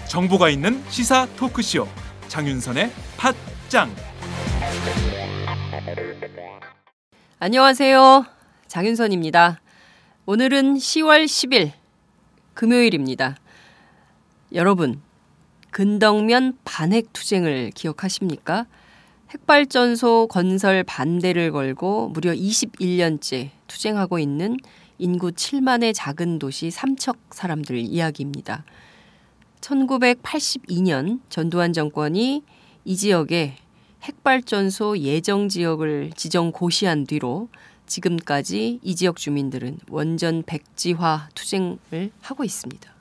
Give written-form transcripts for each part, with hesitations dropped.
정보가 있는 시사 토크쇼 장윤선의 팟짱. 안녕하세요. 장윤선입니다. 오늘은 10월 10일 금요일입니다. 여러분, 근덕면 반핵투쟁을 기억하십니까? 핵발전소 건설 반대를 걸고 무려 21년째 투쟁하고 있는 인구 7만의 작은 도시 삼척 사람들 이야기입니다. 1982년 전두환 정권이 이 지역에 핵발전소 예정지역을 지정 고시한 뒤로 지금까지 이 지역 주민들은 원전 백지화 투쟁을 하고 있습니다.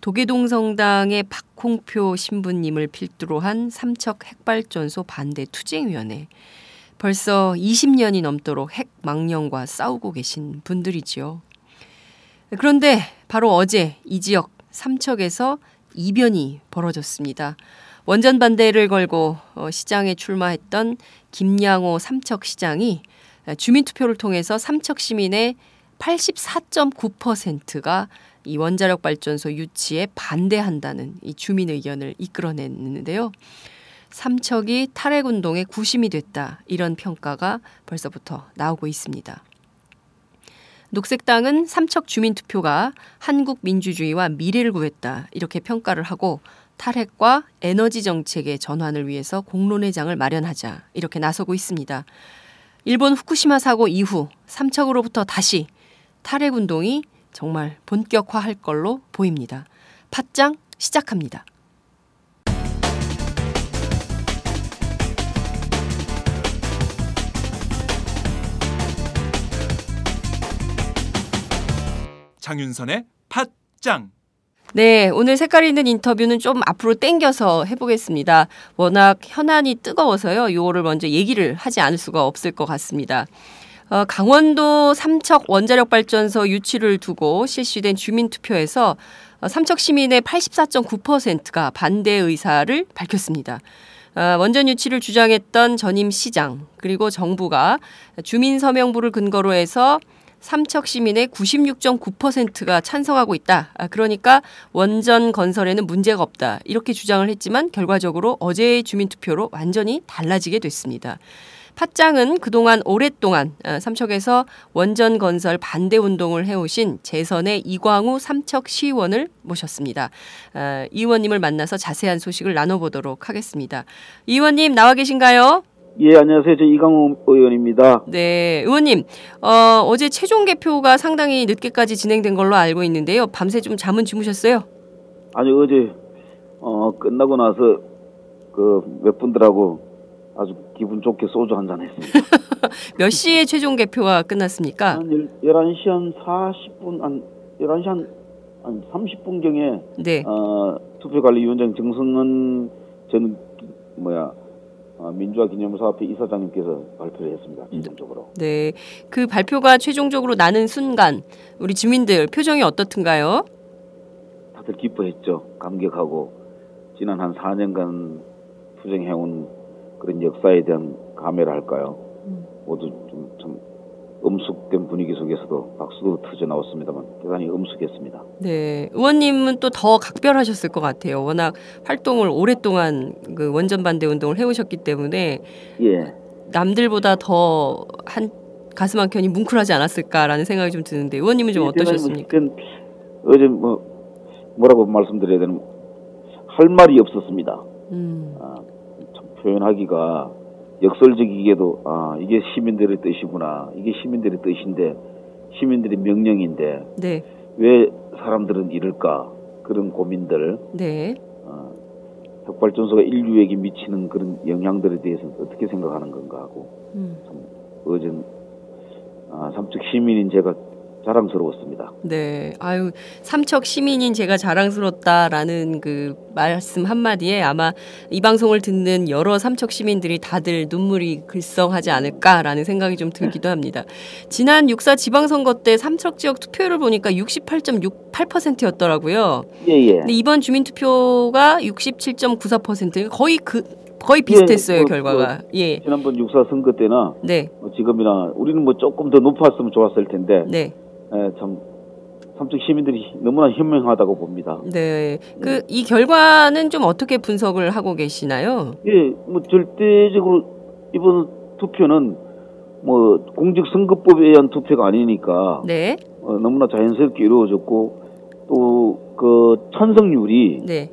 도계동 성당의 박홍표 신부님을 필두로 한 삼척 핵발전소 반대 투쟁위원회. 벌써 20년이 넘도록 핵 망령과 싸우고 계신 분들이지요. 그런데 바로 어제 이 지역 삼척에서 이변이 벌어졌습니다. 원전 반대를 걸고 시장에 출마했던 김양호 삼척시장이 주민투표를 통해서 삼척 시민의 84.9%가 이 원자력 발전소 유치에 반대한다는 이 주민 의견을 이끌어냈는데요. 삼척이 탈핵운동의 구심이 됐다, 이런 평가가 벌써부터 나오고 있습니다. 녹색당은 삼척 주민투표가 한국 민주주의와 미래를 구했다, 이렇게 평가를 하고 탈핵과 에너지 정책의 전환을 위해서 공론회장을 마련하자, 이렇게 나서고 있습니다. 일본 후쿠시마 사고 이후 삼척으로부터 다시 탈핵운동이 정말 본격화할 걸로 보입니다. 팟짱 시작합니다. 장윤선의 팟짱. 네, 오늘 색깔 있는 인터뷰는 좀 앞으로 당겨서 해보겠습니다. 워낙 현안이 뜨거워서요. 이거를 먼저 얘기를 하지 않을 수가 없을 것 같습니다. 강원도 삼척 원자력 발전소 유치를 두고 실시된 주민투표에서 삼척 시민의 84.9%가 반대 의사를 밝혔습니다. 원전 유치를 주장했던 전임 시장, 그리고 정부가 주민 서명부를 근거로 해서 삼척 시민의 96.9%가 찬성하고 있다. 그러니까 원전 건설에는 문제가 없다, 이렇게 주장을 했지만 결과적으로 어제의 주민투표로 완전히 달라지게 됐습니다. 팟짱은 그동안 오랫동안 삼척에서 원전 건설 반대 운동을 해오신 재선의 이광우 삼척시의원을 모셨습니다. 이 의원님을 만나서 자세한 소식을 나눠보도록 하겠습니다. 이 의원님 나와 계신가요? 예, 안녕하세요. 저 이광우 의원입니다. 네, 의원님, 어제 최종 개표가 상당히 늦게까지 진행된 걸로 알고 있는데요. 밤새 좀 잠은 주무셨어요? 아니, 어제 끝나고 나서 몇 분들하고 아주 기분 좋게 소주 한잔 했습니다. 몇 시에 최종 개표가 끝났습니까? 한 11시 한 40분, 11시 한 30분경에 네. 투표관리위원장 정성은 전 민주화 기념사 앞에 이사장님께서 발표를 했습니다. 최종적으로. 네, 그 발표가 최종적으로 나는 순간 우리 주민들 표정이 어떻든가요? 다들 기뻐했죠. 감격하고 지난 한 4년간 투쟁해온 그런 역사에 대한 감회라 할까요? 모두 좀 엄숙된 분위기 속에서도 박수도 터져 나왔습니다만 대단히 엄숙했습니다. 네, 의원님은 또 더 각별하셨을 것 같아요. 워낙 활동을 오랫동안 그 원전 반대 운동을 해오셨기 때문에 예. 남들보다 더 한 가슴 한 켠이 뭉클하지 않았을까라는 생각이 좀 드는데 의원님은 좀 어떠셨습니까? 어제 뭐라고 말씀드려야 되는, 할 말이 없었습니다. 참 표현하기가 역설적이게도 이게 시민들의 뜻이구나, 이게 시민들의 뜻인데 시민들의 명령인데 네. 왜 사람들은 이럴까, 그런 고민들. 네. 핵발전소가 인류에게 미치는 그런 영향들에 대해서는 어떻게 생각하는 건가 하고 참 어제 삼척 시민인 제가 자랑스러웠습니다. 네, 아유 삼척 시민인 제가 자랑스럽다라는 그 말씀 한마디에 아마 이 방송을 듣는 여러 삼척 시민들이 다들 눈물이 글썽하지 않을까라는 생각이 좀 들기도 합니다. 지난 6.4 지방선거 때 삼척 지역 투표율을 보니까 68.68%였더라고요. 예예. 근데 이번 주민투표가 67.94%, 거의 비슷했어요. 예, 결과가. 예. 지난번 6.4 선거 때나 네. 지금이나 우리는 뭐 조금 더 높았으면 좋았을 텐데. 네. 참 삼척 시민들이 너무나 현명하다고 봅니다. 네. 이 결과는 좀 어떻게 분석을 하고 계시나요? 예, 뭐 절대적으로 이번 투표는 뭐 공직선거법에 의한 투표가 아니니까. 네. 너무나 자연스럽게 이루어졌고 또 그 찬성률이. 네.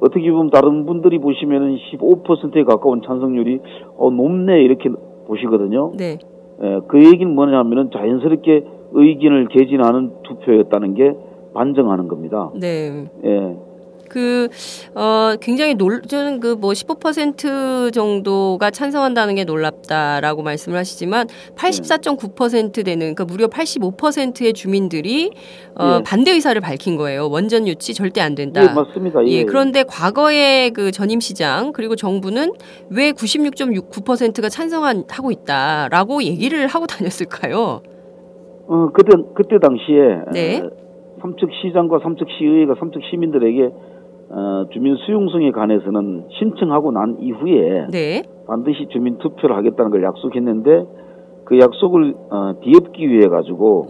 어떻게 보면 다른 분들이 보시면은 15%에 가까운 찬성률이 높네 이렇게 보시거든요. 네. 그 얘기는 뭐냐면은 자연스럽게 의견을 개진하는 투표였다는 게 반증하는 겁니다. 네. 예. 굉장히 저는 15% 정도가 찬성한다는 게 놀랍다라고 말씀을 하시지만 84.9% 되는, 그러니까 무려 85%의 주민들이 반대 의사를 밝힌 거예요. 원전 유치 절대 안 된다. 예, 맞습니다. 예. 그런데 과거의 그 전임 시장 그리고 정부는 왜 96.69%가 찬성하고 있다라고 얘기를 하고 다녔을까요? 그때 당시에 네. 삼척시장과 삼척시의회가 삼척 시민들에게 주민 수용성에 관해서는 신청하고 난 이후에 네. 반드시 주민 투표를 하겠다는 걸 약속했는데 그 약속을 뒤엎기 위해 가지고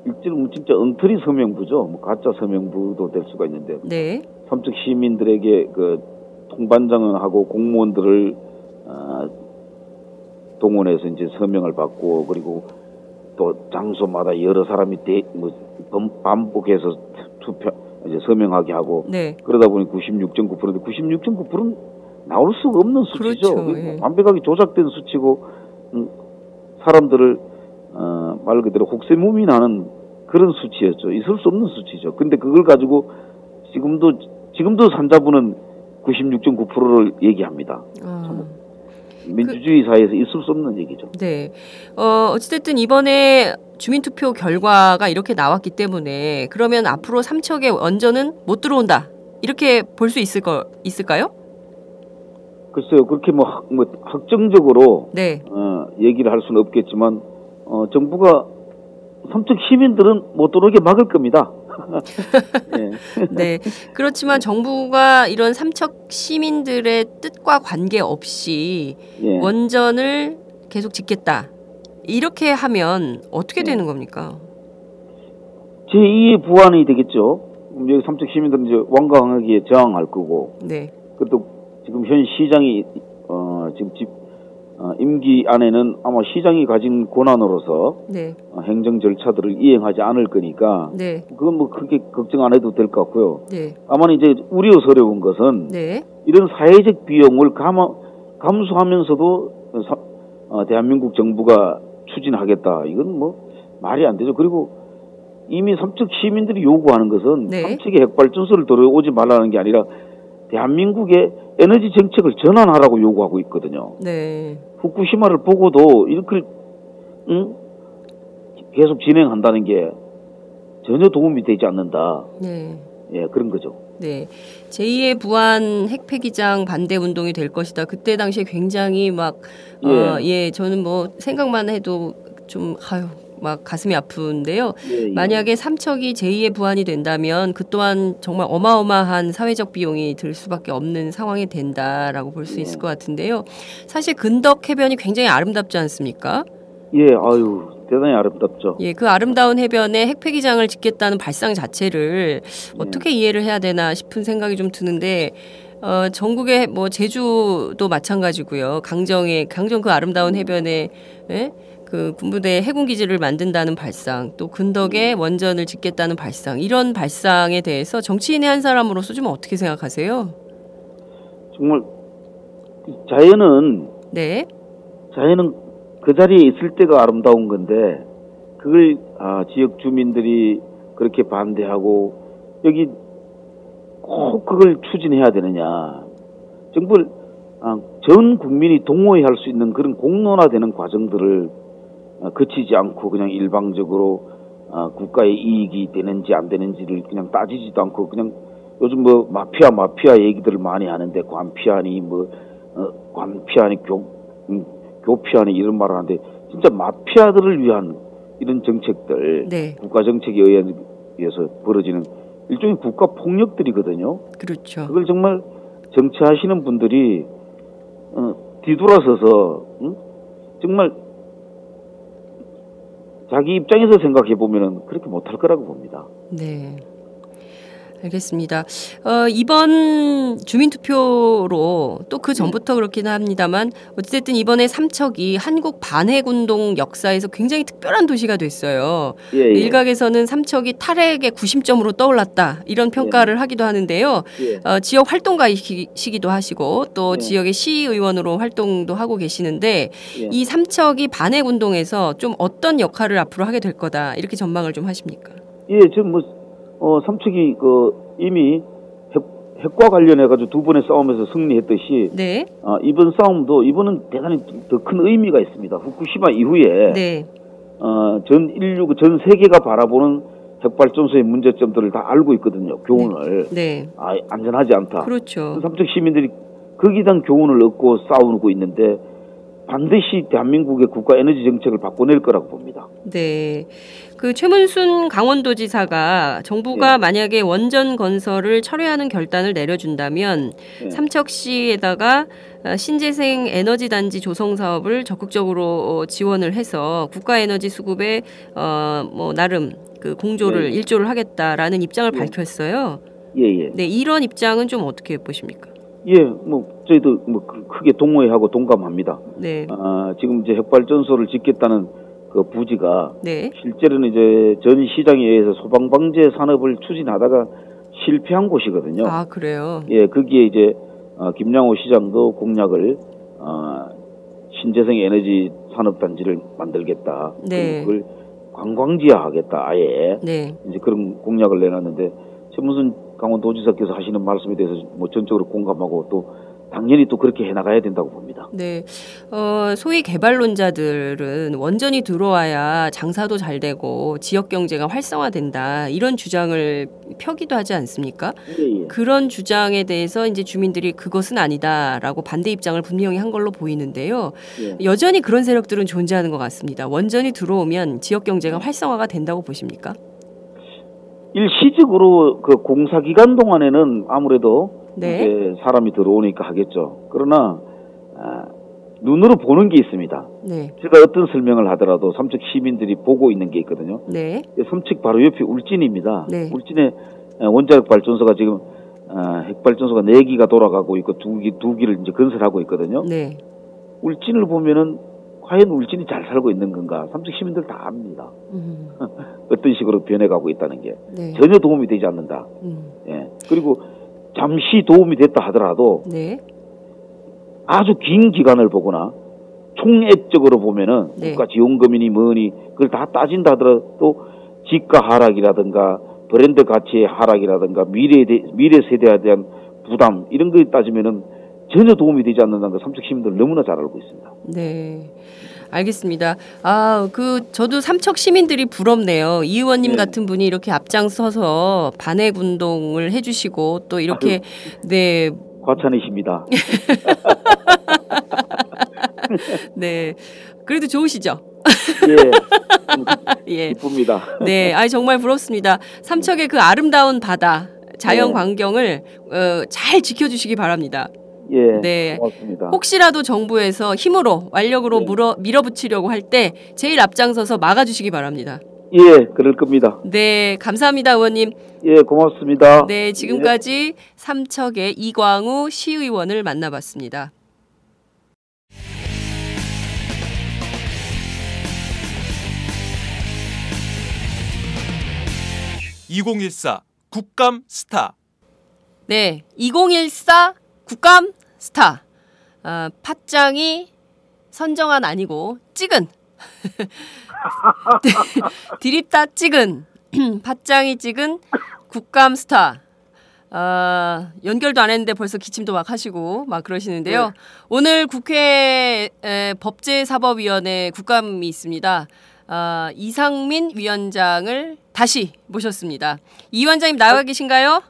일종의 진짜 엉터리 서명부죠. 뭐 가짜 서명부도 될 수가 있는데 네. 삼척 시민들에게 그 통반장하고 공무원들을 동원해서 이제 서명을 받고 그리고 또 장소마다 여러 사람이 반복해서 이제 서명하게 하고 네. 그러다 보니 96.9%인데 96.9%는 나올 수가 없는 수치죠. 그렇죠. 예. 완벽하게 조작된 수치고 사람들을 말 그대로 혹세무미 나는 그런 수치였죠. 있을 수 없는 수치죠. 근데 그걸 가지고 지금도 산자부는 96.9%를 얘기합니다. 민주주의 사회에서 있을 수 없는 얘기죠. 네. 어찌됐든 이번에 주민투표 결과가 이렇게 나왔기 때문에 그러면 앞으로 삼척의 원전은 못 들어온다. 이렇게 볼 수 있을까요? 글쎄요. 그렇게 뭐 확정적으로 네. 얘기를 할 수는 없겠지만 정부가 삼척 시민들은 못 들어오게 막을 겁니다. 네. 네. 그렇지만 정부가 이런 삼척 시민들의 뜻과 관계없이 예. 원전을 계속 짓겠다. 이렇게 하면 어떻게 되는 겁니까? 제2의 부안이 되겠죠. 여기 삼척 시민들은 이제 완강하게 저항할 거고. 네. 그것도 지금 현 시장이 지금 임기 안에는 아마 시장이 가진 권한으로서 네. 행정 절차들을 이행하지 않을 거니까 네. 그건 뭐 그렇게 걱정 안 해도 될 것 같고요. 네. 다만 이제 우려스러운 것은 네. 이런 사회적 비용을 감수하면서도 대한민국 정부가 추진하겠다. 이건 뭐 말이 안 되죠. 그리고 이미 삼척 시민들이 요구하는 것은 네. 삼척의 핵발전소를 들어오지 말라는 게 아니라 대한민국의 에너지 정책을 전환하라고 요구하고 있거든요. 네. 후쿠시마를 보고도 이렇게 계속 진행한다는 게 전혀 도움이 되지 않는다. 네. 예, 그런 거죠. 네. 제2의 부안 핵폐기장 반대 운동이 될 것이다. 그때 당시에 굉장히 막 저는 뭐 생각만 해도 좀 막 가슴이 아픈데요. 예. 만약에 삼척이 제2의 부안이 된다면 그 또한 정말 어마어마한 사회적 비용이 들 수밖에 없는 상황이 된다라고 볼 수 있을 것 같은데요. 사실 근덕 해변이 굉장히 아름답지 않습니까? 예, 대단히 아름답죠. 예, 그 아름다운 해변에 핵폐기장을 짓겠다는 발상 자체를 어떻게 이해를 해야 되나 싶은 생각이 좀 드는데 전국의 뭐 제주도 마찬가지고요. 강정 그 아름다운 해변에 그 군부대 해군 기지를 만든다는 발상, 또 근덕에 원전을 짓겠다는 발상, 이런 발상에 대해서 정치인의 한 사람으로서 좀 어떻게 생각하세요? 정말 자연은 그 자리에 있을 때가 아름다운 건데 그걸 지역 주민들이 그렇게 반대하고 여기 꼭 그걸 추진해야 되느냐. 정말 전 국민이 동의할 수 있는 그런 공론화되는 과정들을 거치지 않고 그냥 일방적으로 국가의 이익이 되는지 안 되는지를 그냥 따지지도 않고 그냥 요즘 뭐 마피아 얘기들을 많이 하는데 관피아니 관피아니 교피아니 이런 말을 하는데 진짜 마피아들을 위한 이런 정책들 네. 국가 정책에 의해서 벌어지는 일종의 국가 폭력들이거든요. 그렇죠. 그걸 정말 정치하시는 분들이 뒤돌아서서 정말 자기 입장에서 생각해 보면은 그렇게 못할 거라고 봅니다. 네. 알겠습니다. 이번 주민투표로 또 그 전부터 그렇긴 합니다만 어쨌든 이번에 삼척이 한국 반핵운동 역사에서 굉장히 특별한 도시가 됐어요. 예. 일각에서는 삼척이 탈핵의 구심점으로 떠올랐다 이런 평가를 하기도 하는데요. 지역 활동가이시기도 하시고 또 지역의 시의원으로 활동도 하고 계시는데 이 삼척이 반핵운동에서 좀 어떤 역할을 앞으로 하게 될 거다 이렇게 전망을 좀 하십니까? 예, 지금 삼척이 이미 핵과 관련해 가지고 두 번의 싸움에서 승리했듯이 네. 이번 싸움도 이번은 대단히 더 큰 의미가 있습니다. 후쿠시마 이후에 네. 전 인류 전 세계가 바라보는 핵발전소의 문제점들을 다 알고 있거든요. 교훈을. 네. 안전하지 않다. 그렇죠. 삼척 시민들이 거기에 대한 교훈을 얻고 싸우고 있는데 반드시 대한민국의 국가 에너지 정책을 바꿔낼 거라고 봅니다. 네. 그 최문순 강원도지사가 정부가 만약에 원전 건설을 철회하는 결단을 내려준다면 삼척시에다가 신재생 에너지 단지 조성 사업을 적극적으로 지원을 해서 국가 에너지 수급에 나름 그 공조를 일조를 하겠다라는 입장을 밝혔어요. 예. 네, 이런 입장은 좀 어떻게 보십니까? 예, 저희도 크게 동의하고 동감합니다. 네. 지금 이제 핵발전소를 짓겠다는 그 부지가 네. 실제로는 이제 전 시장에 의해서 소방방재 산업을 추진하다가 실패한 곳이거든요. 아, 그래요? 예, 거기에 이제 김양호 시장도 공약을 신재생 에너지 산업단지를 만들겠다. 네. 그걸 관광지화하겠다. 아예. 네. 이제 그런 공약을 내놨는데 최문순 강원도지사께서 하시는 말씀에 대해서 전적으로 공감하고 또 당연히 또 그렇게 해나가야 된다고 봅니다. 네, 소위 개발론자들은 원전이 들어와야 장사도 잘 되고 지역 경제가 활성화된다 이런 주장을 펴기도 하지 않습니까? 예. 그런 주장에 대해서 이제 주민들이 그것은 아니다라고 반대 입장을 분명히 한 걸로 보이는데요. 여전히 그런 세력들은 존재하는 것 같습니다. 원전이 들어오면 지역 경제가 활성화가 된다고 보십니까? 일시적으로 그 공사 기간 동안에는 아무래도 이제 사람이 들어오니까 하겠죠. 그러나 눈으로 보는 게 있습니다. 네. 제가 어떤 설명을 하더라도 삼척 시민들이 보고 있는 게 있거든요. 네. 삼척 바로 옆이 울진입니다. 네. 울진에 원자력 발전소가 지금 핵발전소가 4기가 돌아가고 있고 2기를 이제 건설하고 있거든요. 네. 울진을 보면은 과연 울진이 잘 살고 있는 건가? 삼척 시민들 다 압니다. 어떤 식으로 변해가고 있다는 게 전혀 도움이 되지 않는다. 예. 그리고 잠시 도움이 됐다 하더라도 아주 긴 기간을 보거나 총액적으로 보면은 국가 지원금이니 뭐니 그걸 다 따진다 하더라도 지가 하락이라든가 브랜드 가치의 하락이라든가 미래 세대에 대한 부담 이런 거 따지면은 전혀 도움이 되지 않는다는 걸 삼척 시민들 너무나 잘 알고 있습니다. 네. 알겠습니다. 저도 삼척 시민들이 부럽네요. 이 의원님 같은 분이 이렇게 앞장서서 반핵 운동을 해주시고 또 이렇게 과찬이십니다. 네. 그래도 좋으시죠? 예. 기쁩니다. 네. 정말 부럽습니다. 삼척의 그 아름다운 바다, 자연 광경을 잘 지켜주시기 바랍니다. 네. 고맙습니다. 혹시라도 정부에서 힘으로 완력으로 밀어붙이려고 할 때 제일 앞장서서 막아주시기 바랍니다. 예, 그럴 겁니다. 네, 감사합니다, 의원님. 예, 고맙습니다. 네, 지금까지 삼척의 이광우 시의원을 만나봤습니다. (2014) 국감 스타. 네, 2014 국감 스타. 팟짱이 선정한 아니고 찍은 드립다 찍은 팟짱이 찍은 국감 스타. 연결도 안 했는데 벌써 기침도 막 하시고 막 그러시는데요. 네. 오늘 국회 법제사법위원회 국감이 있습니다. 이상민 위원장을 다시 모셨습니다. 이 위원장님 나와 계신가요?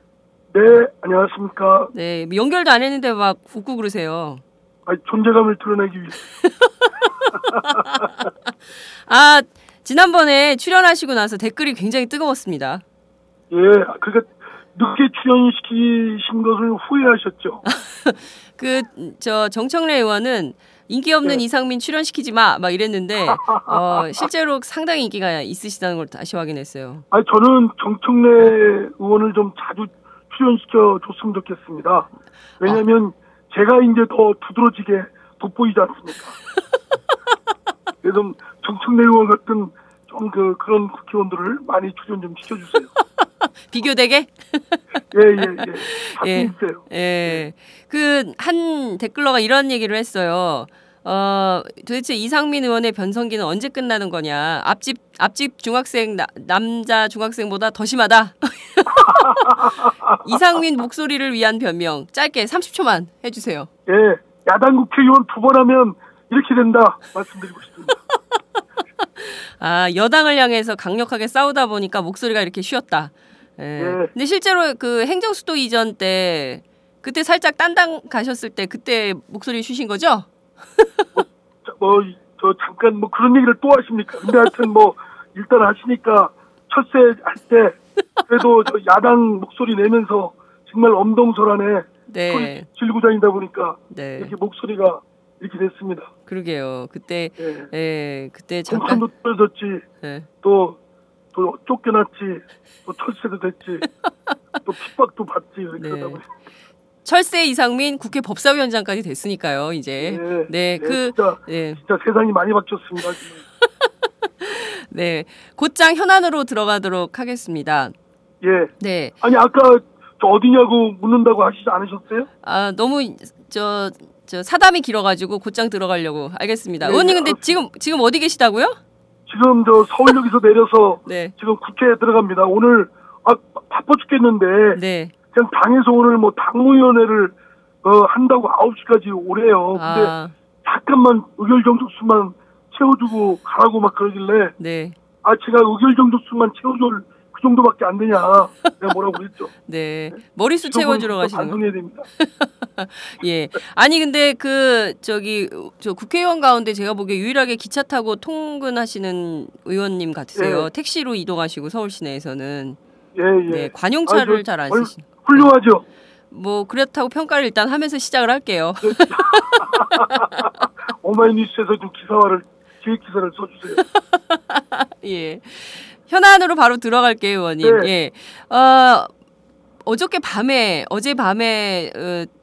네, 안녕하십니까. 네, 연결도 안 했는데 막 웃고 그러세요. 존재감을 드러내기 위해. 지난번에 출연하시고 나서 댓글이 굉장히 뜨거웠습니다. 예, 그러니까 늦게 출연시키신 것을 후회하셨죠. 정청래 의원은 인기 없는 이상민 출연시키지 마, 막 이랬는데, 실제로 상당히 인기가 있으시다는 걸 다시 확인했어요. 저는 정청래 의원을 좀 자주 출연시켜 줬으면 좋겠습니다. 왜냐면 제가 이제 더 두드러지게 돋보이지 않습니까? 그래서 정청래 의원 같은 좀 그런 국회의원들을 많이 출연 좀 시켜주세요. 비교되게? 예. 예. 한 댓글러가 이런 얘기를 했어요. 도대체 이상민 의원의 변성기는 언제 끝나는 거냐. 앞집 중학생, 남자 중학생보다 더 심하다. 이상민 목소리를 위한 변명. 짧게 30초만 해주세요. 예. 야당 국회의원 2번 하면 이렇게 된다. 말씀드리고 싶습니다. 여당을 향해서 강력하게 싸우다 보니까 목소리가 이렇게 쉬었다. 예. 근데 실제로 행정수도 이전 때 그때 살짝 딴당 가셨을 때 그때 목소리 쉬신 거죠? 잠깐 그런 얘기를 또 하십니까? 근데 하여튼 일단 하시니까 철새 할 때 그래도 야당 목소리 내면서 정말 엄동설안에 소리 질고 다니다 보니까 이렇게 목소리가 이렇게 됐습니다. 그러게요. 그때 그때 잠깐 공천도 떨어졌지. 또 쫓겨났지. 또 철새도 됐지. 또 핍박도 받지. 그러다 보니. 철새 이상민 국회 법사위원장까지 됐으니까요. 이제 진짜 세상이 많이 바뀌었습니다. 지금. 네, 곧장 현안으로 들어가도록 하겠습니다. 예. 네. 아니 아까 저 어디냐고 묻는다고 하시지 않으셨어요? 너무 사담이 길어가지고 곧장 들어가려고. 알겠습니다. 의원님 근데 지금 어디 계시다고요? 지금 서울역에서 내려서 지금 국회에 들어갑니다. 오늘 바빠 죽겠는데 그냥 당에서 오늘 당무위원회를 한다고 9시까지 오래요. 근데 잠깐만 의결 정족수만 채워주고 가라고 막 그러길래 제가 의결 정족수만 채워줄 그 정도밖에 안 되냐 내가 뭐라고 그랬죠. 네, 머리수 채워주러 가시는 거. 반성해야 됩니다. 예. 아니 근데 저 국회의원 가운데 제가 보기에 유일하게 기차 타고 통근하시는 의원님 같으세요. 택시로 이동하시고 서울 시내에서는. 네, 관용차를 잘 안 쓰시는. 훌륭하죠. 그렇다고 평가를 일단 하면서 시작을 할게요. 오마이뉴스에서 좀 기획 기사를 써주세요. 예. 현안으로 바로 들어갈게요, 의원님. 예. 어제 밤에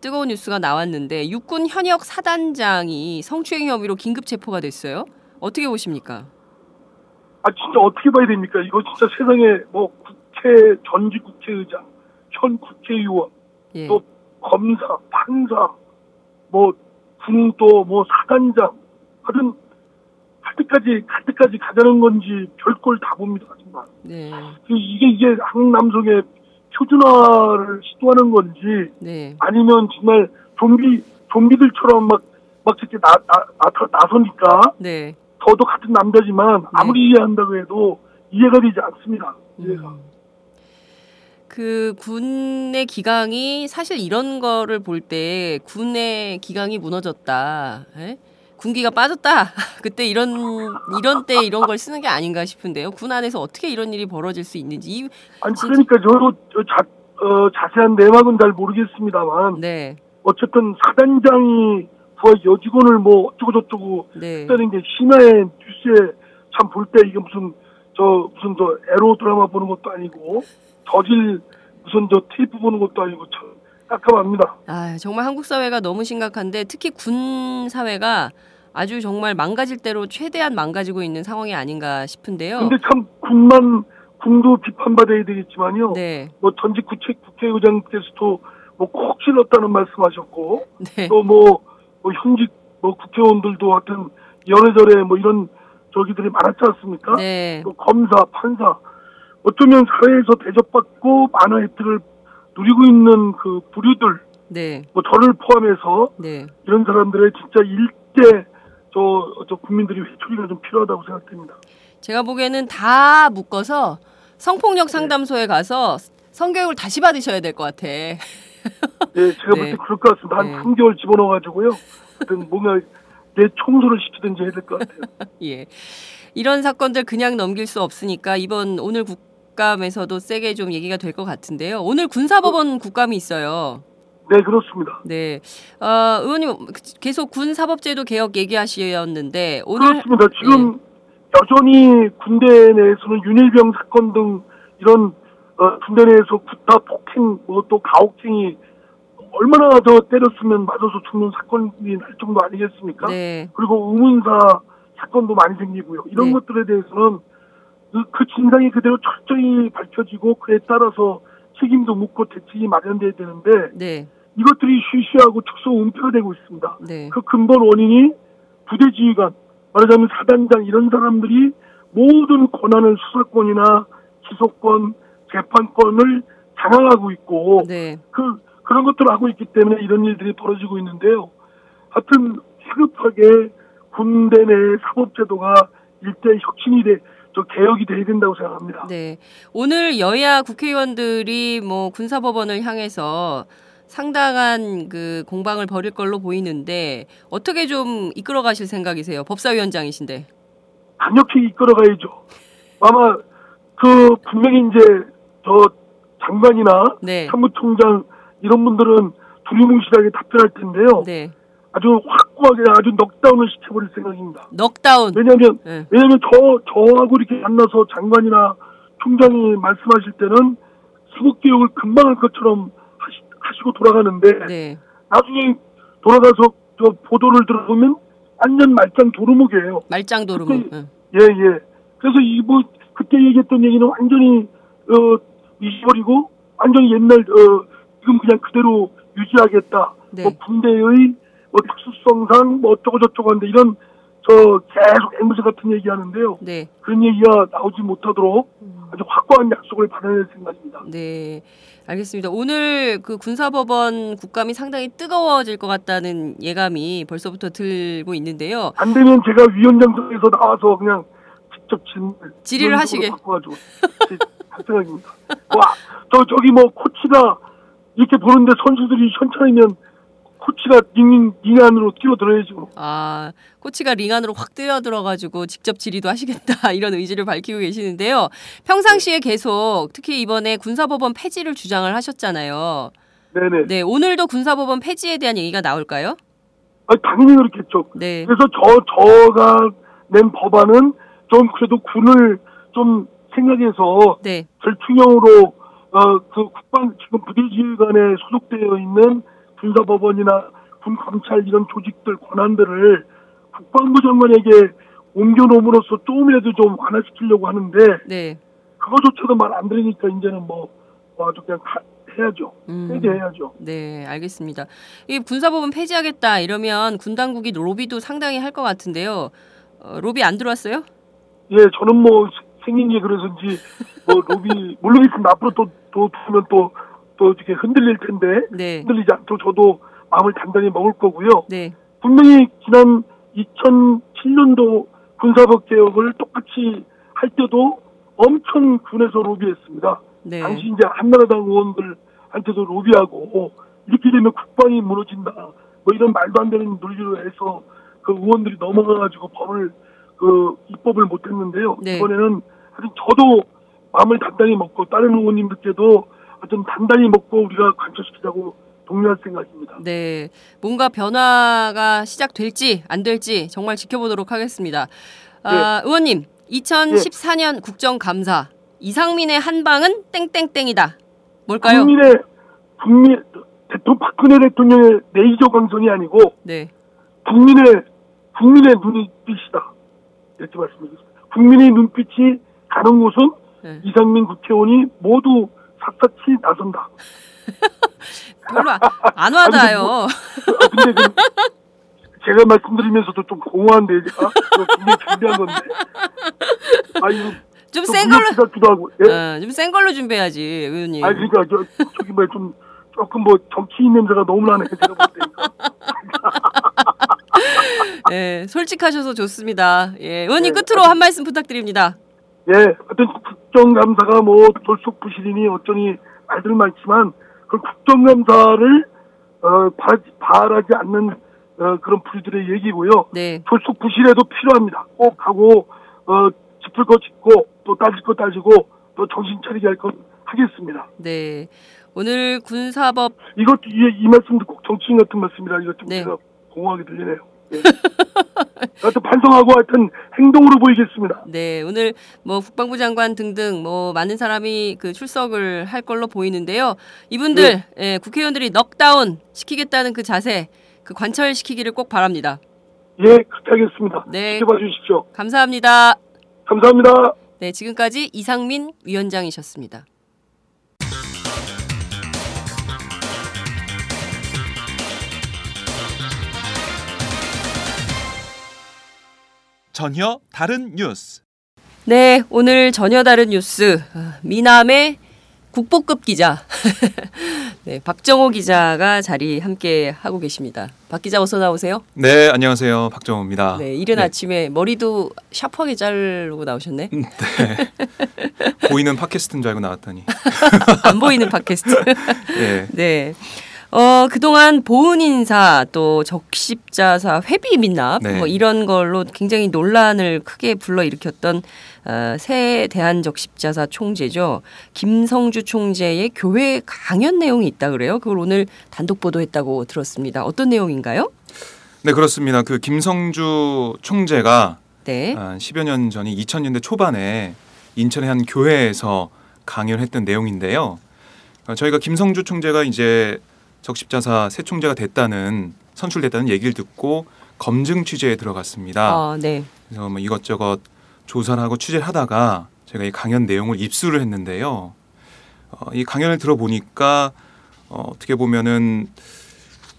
뜨거운 뉴스가 나왔는데 육군 현역 사단장이 성추행 혐의로 긴급 체포가 됐어요. 어떻게 보십니까? 진짜 어떻게 봐야 됩니까? 이거 진짜 세상에 전직 국회의장, 현 국회의원, 또 검사, 판사, 군도 사단장, 하여튼 갈 때까지 가자는 건지 별걸 다 봅니다, 정말. 네. 이게 한 남성의 표준화를 시도하는 건지, 아니면 정말 좀비들처럼 막 이렇게 나서니까, 저도 같은 남자지만 아무리 이해한다고 해도 이해가 되지 않습니다. 이해가. 군의 기강이 사실 이런 거를 볼 때 군의 기강이 무너졌다. 군기가 빠졌다. 그때 이런 때 이런 걸 쓰는 게 아닌가 싶은데요. 군 안에서 어떻게 이런 일이 벌어질 수 있는지. 그러니까 저도 자세한 내막은 잘 모르겠습니다만. 어쨌든 사단장이 여직원을 어쩌고 했다는 게 심야에 뉴스에 참 볼 때 이게 무슨 에로 드라마 보는 것도 아니고 테이프 보는 것도 아니고 참 깜깜합니다. 정말 한국 사회가 너무 심각한데 특히 군 사회가 아주 정말 망가질 대로 최대한 망가지고 있는 상황이 아닌가 싶은데요. 근데 참 군도 비판받아야 되겠지만요. 전직 국회의장께서도 꼭 질렀다는 말씀하셨고, 또 현직 국회의원들도 하여튼 연애절에 이런 저기들이 많았지 않습니까? 또 검사, 판사, 어쩌면 사회에서 대접받고 많은 혜택을 누리고 있는 그 부류들, 네. 뭐 저를 포함해서 네. 이런 사람들의 진짜 일대 저 국민들이 회초리가 좀 필요하다고 생각됩니다. 제가 보기에는 다 묶어서 성폭력 상담소에 가서 성교육을 다시 받으셔야 될 것 같아. 네, 제가 볼 때 그럴 것 같습니다. 한 3개월 집어넣어가지고요. 하여튼 뭔가 내 청소를 시키든지 해야 될 것 같아요. 예, 이런 사건들 그냥 넘길 수 없으니까 오늘 국감에서도 세게 좀 얘기가 될 것 같은데요. 오늘 군사법원 국감이 있어요. 네, 그렇습니다. 네, 의원님 계속 군사법제도 개혁 얘기하셨는데 오늘 그렇습니다. 지금 여전히 군대 내에서는 윤일병 사건 등 이런 군대 내에서 구타, 폭행, 뭐 또 가혹행위 얼마나 더 때렸으면 맞아서 죽는 사건이 날 정도 아니겠습니까? 네. 그리고 의문사 사건도 많이 생기고요. 이런 네. 것들에 대해서는 그 진상이 그대로 철저히 밝혀지고 그에 따라서 책임도 묻고 대책이 마련돼야 되는데 네. 이것들이 쉬쉬하고 축소 은폐되고 있습니다. 네. 그 근본 원인이 부대지휘관, 말하자면 사단장 이런 사람들이 모든 권한을 수사권이나 기소권, 재판권을 장악하고 있고 네. 그런 것들을 하고 있기 때문에 이런 일들이 벌어지고 있는데요. 하여튼 시급하게 군대 내 사법제도가 일대 혁신이 개혁이 돼야 된다고 생각합니다. 네. 오늘 여야 국회의원들이 뭐 군사법원을 향해서 상당한 그 공방을 벌일 걸로 보이는데 어떻게 좀 이끌어 가실 생각이세요? 법사위원장이신데. 강력히 이끌어가야죠. 아마 분명히 이제 장관이나 네. 참모총장 이런 분들은 두리뭉실하게 답변할 텐데요. 네. 아주 확고하게 아주 넉다운을 시켜버릴 생각입니다. 넉다운. 왜냐하면 저하고 이렇게 만나서 장관이나 총장이 말씀하실 때는 사법개혁을 금방 할 것처럼 하시고 돌아가는데 네. 나중에 돌아가서 보도를 들어보면 완전 말짱 도루묵이에요. 말짱 도루묵. 예. 그래서 그때 얘기했던 얘기는 완전히 잊어버리고 완전히 옛날 지금 그냥 그대로 유지하겠다. 네. 뭐 군대의 특수성상 어쩌고 저쩌고 하는데 이런 계속 앵무새 같은 얘기하는데요. 네. 그런 얘기가 나오지 못하도록 아주 확고한 약속을 받아낼 생각입니다. 네, 알겠습니다. 오늘 그 군사법원 국감이 상당히 뜨거워질 것 같다는 예감이 벌써부터 들고 있는데요. 안 되면 제가 위원장석에서 나와서 그냥 직접 질의를 하시게. 바꿔가지고 할 생각입니다. 저기 코치가 이렇게 보는데 선수들이 현찰이면 코치가 링 안으로 뛰어들어야죠. 아, 코치가 링 안으로 확 뛰어들어가지고 직접 질의도 하시겠다 이런 의지를 밝히고 계시는데요. 평상시에 계속 특히 이번에 군사법원 폐지를 주장을 하셨잖아요. 네네. 네, 오늘도 군사법원 폐지에 대한 얘기가 나올까요? 당연히 그렇겠죠. 네. 그래서 저가 낸 법안은 좀 그래도 군을 좀 생각해서 네. 절충형으로 지금 부대지휘관에 소속되어 있는 군사법원이나 군검찰 이런 조직들 권한들을 국방부 장관에게 옮겨놓음으로써 조금이라도 좀 완화시키려고 하는데 네. 그거조차도 말 안 들으니까 이제는 아주 그냥 해야죠. 폐지해야죠. 네, 알겠습니다. 이 군사법원 폐지하겠다 이러면 군 당국이 로비도 상당히 할 것 같은데요. 로비 안 들어왔어요? 예, 저는 생긴 게 그래서인지 로비 물론 있으면 앞으로 또 보면 또 이렇게 흔들릴 텐데 네. 흔들리지 않도록 저도 마음을 단단히 먹을 거고요. 네. 분명히 지난 2007년도 군사법 개혁을 똑같이 할 때도 엄청 군에서 로비했습니다. 네. 당시 이제 한나라당 의원들한테도 로비하고 이렇게 되면 국방이 무너진다. 이런 말도 안 되는 논리로 해서 그 의원들이 넘어가가지고 입법을 못했는데요. 네. 이번에는 하여튼 저도 마음을 단단히 먹고 다른 의원님들께도 하여튼 단단히 먹고 우리가 관철시키자고 독려할 생각입니다. 네, 뭔가 변화가 시작될지 안 될지 정말 지켜보도록 하겠습니다. 네. 의원님, 2014년 국정감사 이상민의 한방은 땡땡땡이다. 뭘까요? 박근혜 대통령의 레이저 광선이 아니고 네. 국민의 눈빛이다. 이렇게 말씀드리겠습니다. 국민의 눈빛이 가는 곳은 네. 이상민 국회의원이 모두 샅샅이 나선다. 별로 안 와닿아요. 근데 제가 말씀드리면서도 좀 공허한데 제가 굉장히 준비한 건데. 좀 센 걸로 같기도 하고. 예? 좀 센 걸로 준비해야지, 의원님. 아니 그러니까 저기 뭐 좀 조금 뭐 정치인 냄새가 너무 나네. 제가 볼 때니까. 네, 솔직하셔서 좋습니다. 예, 의원님 끝으로 한 말씀 부탁드립니다. 예, 하여튼 국정감사가 뭐 돌속부실이니 어쩌니 말들 많지만 그 국정감사를 바라지 않는 그런 부류들의 얘기고요. 네. 돌속부실에도 필요합니다. 꼭 하고 짚을 거 짚고 또 따질 거 따지고 또 정신 차리게 할 건 하겠습니다. 네. 오늘 군사법 이것도 이 말씀도 꼭 정치인 같은 말씀이라 이것 좀 네. 제가 공허하게 들리네요. 예. 하여튼 반성하고 하여튼 행동으로 보이겠습니다. 네, 오늘 뭐 국방부 장관 등등 뭐 많은 사람이 그 출석을 할 걸로 보이는데요. 이분들 예, 국회의원들이 넉다운 시키겠다는 그 자세, 그 관철시키기를 꼭 바랍니다. 예, 그렇게 하겠습니다. 네. 지켜봐 주십시오. 감사합니다. 감사합니다. 네, 지금까지 이상민 위원장이셨습니다. 전혀 다른 뉴스. 네, 오늘 전혀 다른 뉴스. 미남의 국보급 기자 네, 박정호 기자가 자리 함께 하고 계십니다. 박 기자 어서 나오세요. 네, 안녕하세요. 박정호입니다. 네, 이른 아침에 머리도 샤프하게 자르고 나오셨네. 네. 보이는 팟캐스트인 줄 알고 나왔더니 안 보이는 팟캐스트. 네. 네. 그동안 보은 인사 또 적십자사 회비 민납 네. 뭐 이런 걸로 굉장히 논란을 크게 불러일으켰던 새 대한적십자사 총재죠. 김성주 총재의 교회 강연 내용이 있다 그래요. 그걸 오늘 단독 보도했다고 들었습니다. 어떤 내용인가요? 네, 그렇습니다. 그 김성주 총재가 네. 10여 년 전이 2000년대 초반에 인천의 한 교회에서 강연했던 내용인데요. 저희가 김성주 총재가 이제 적십자사 새 총재가 선출됐다는 얘기를 듣고 검증 취재에 들어갔습니다. 네. 그래서 뭐 이것저것 조사를 하고 취재를 하다가 제가 이 강연 내용을 입수를 했는데요. 이 강연을 들어보니까 어떻게 보면은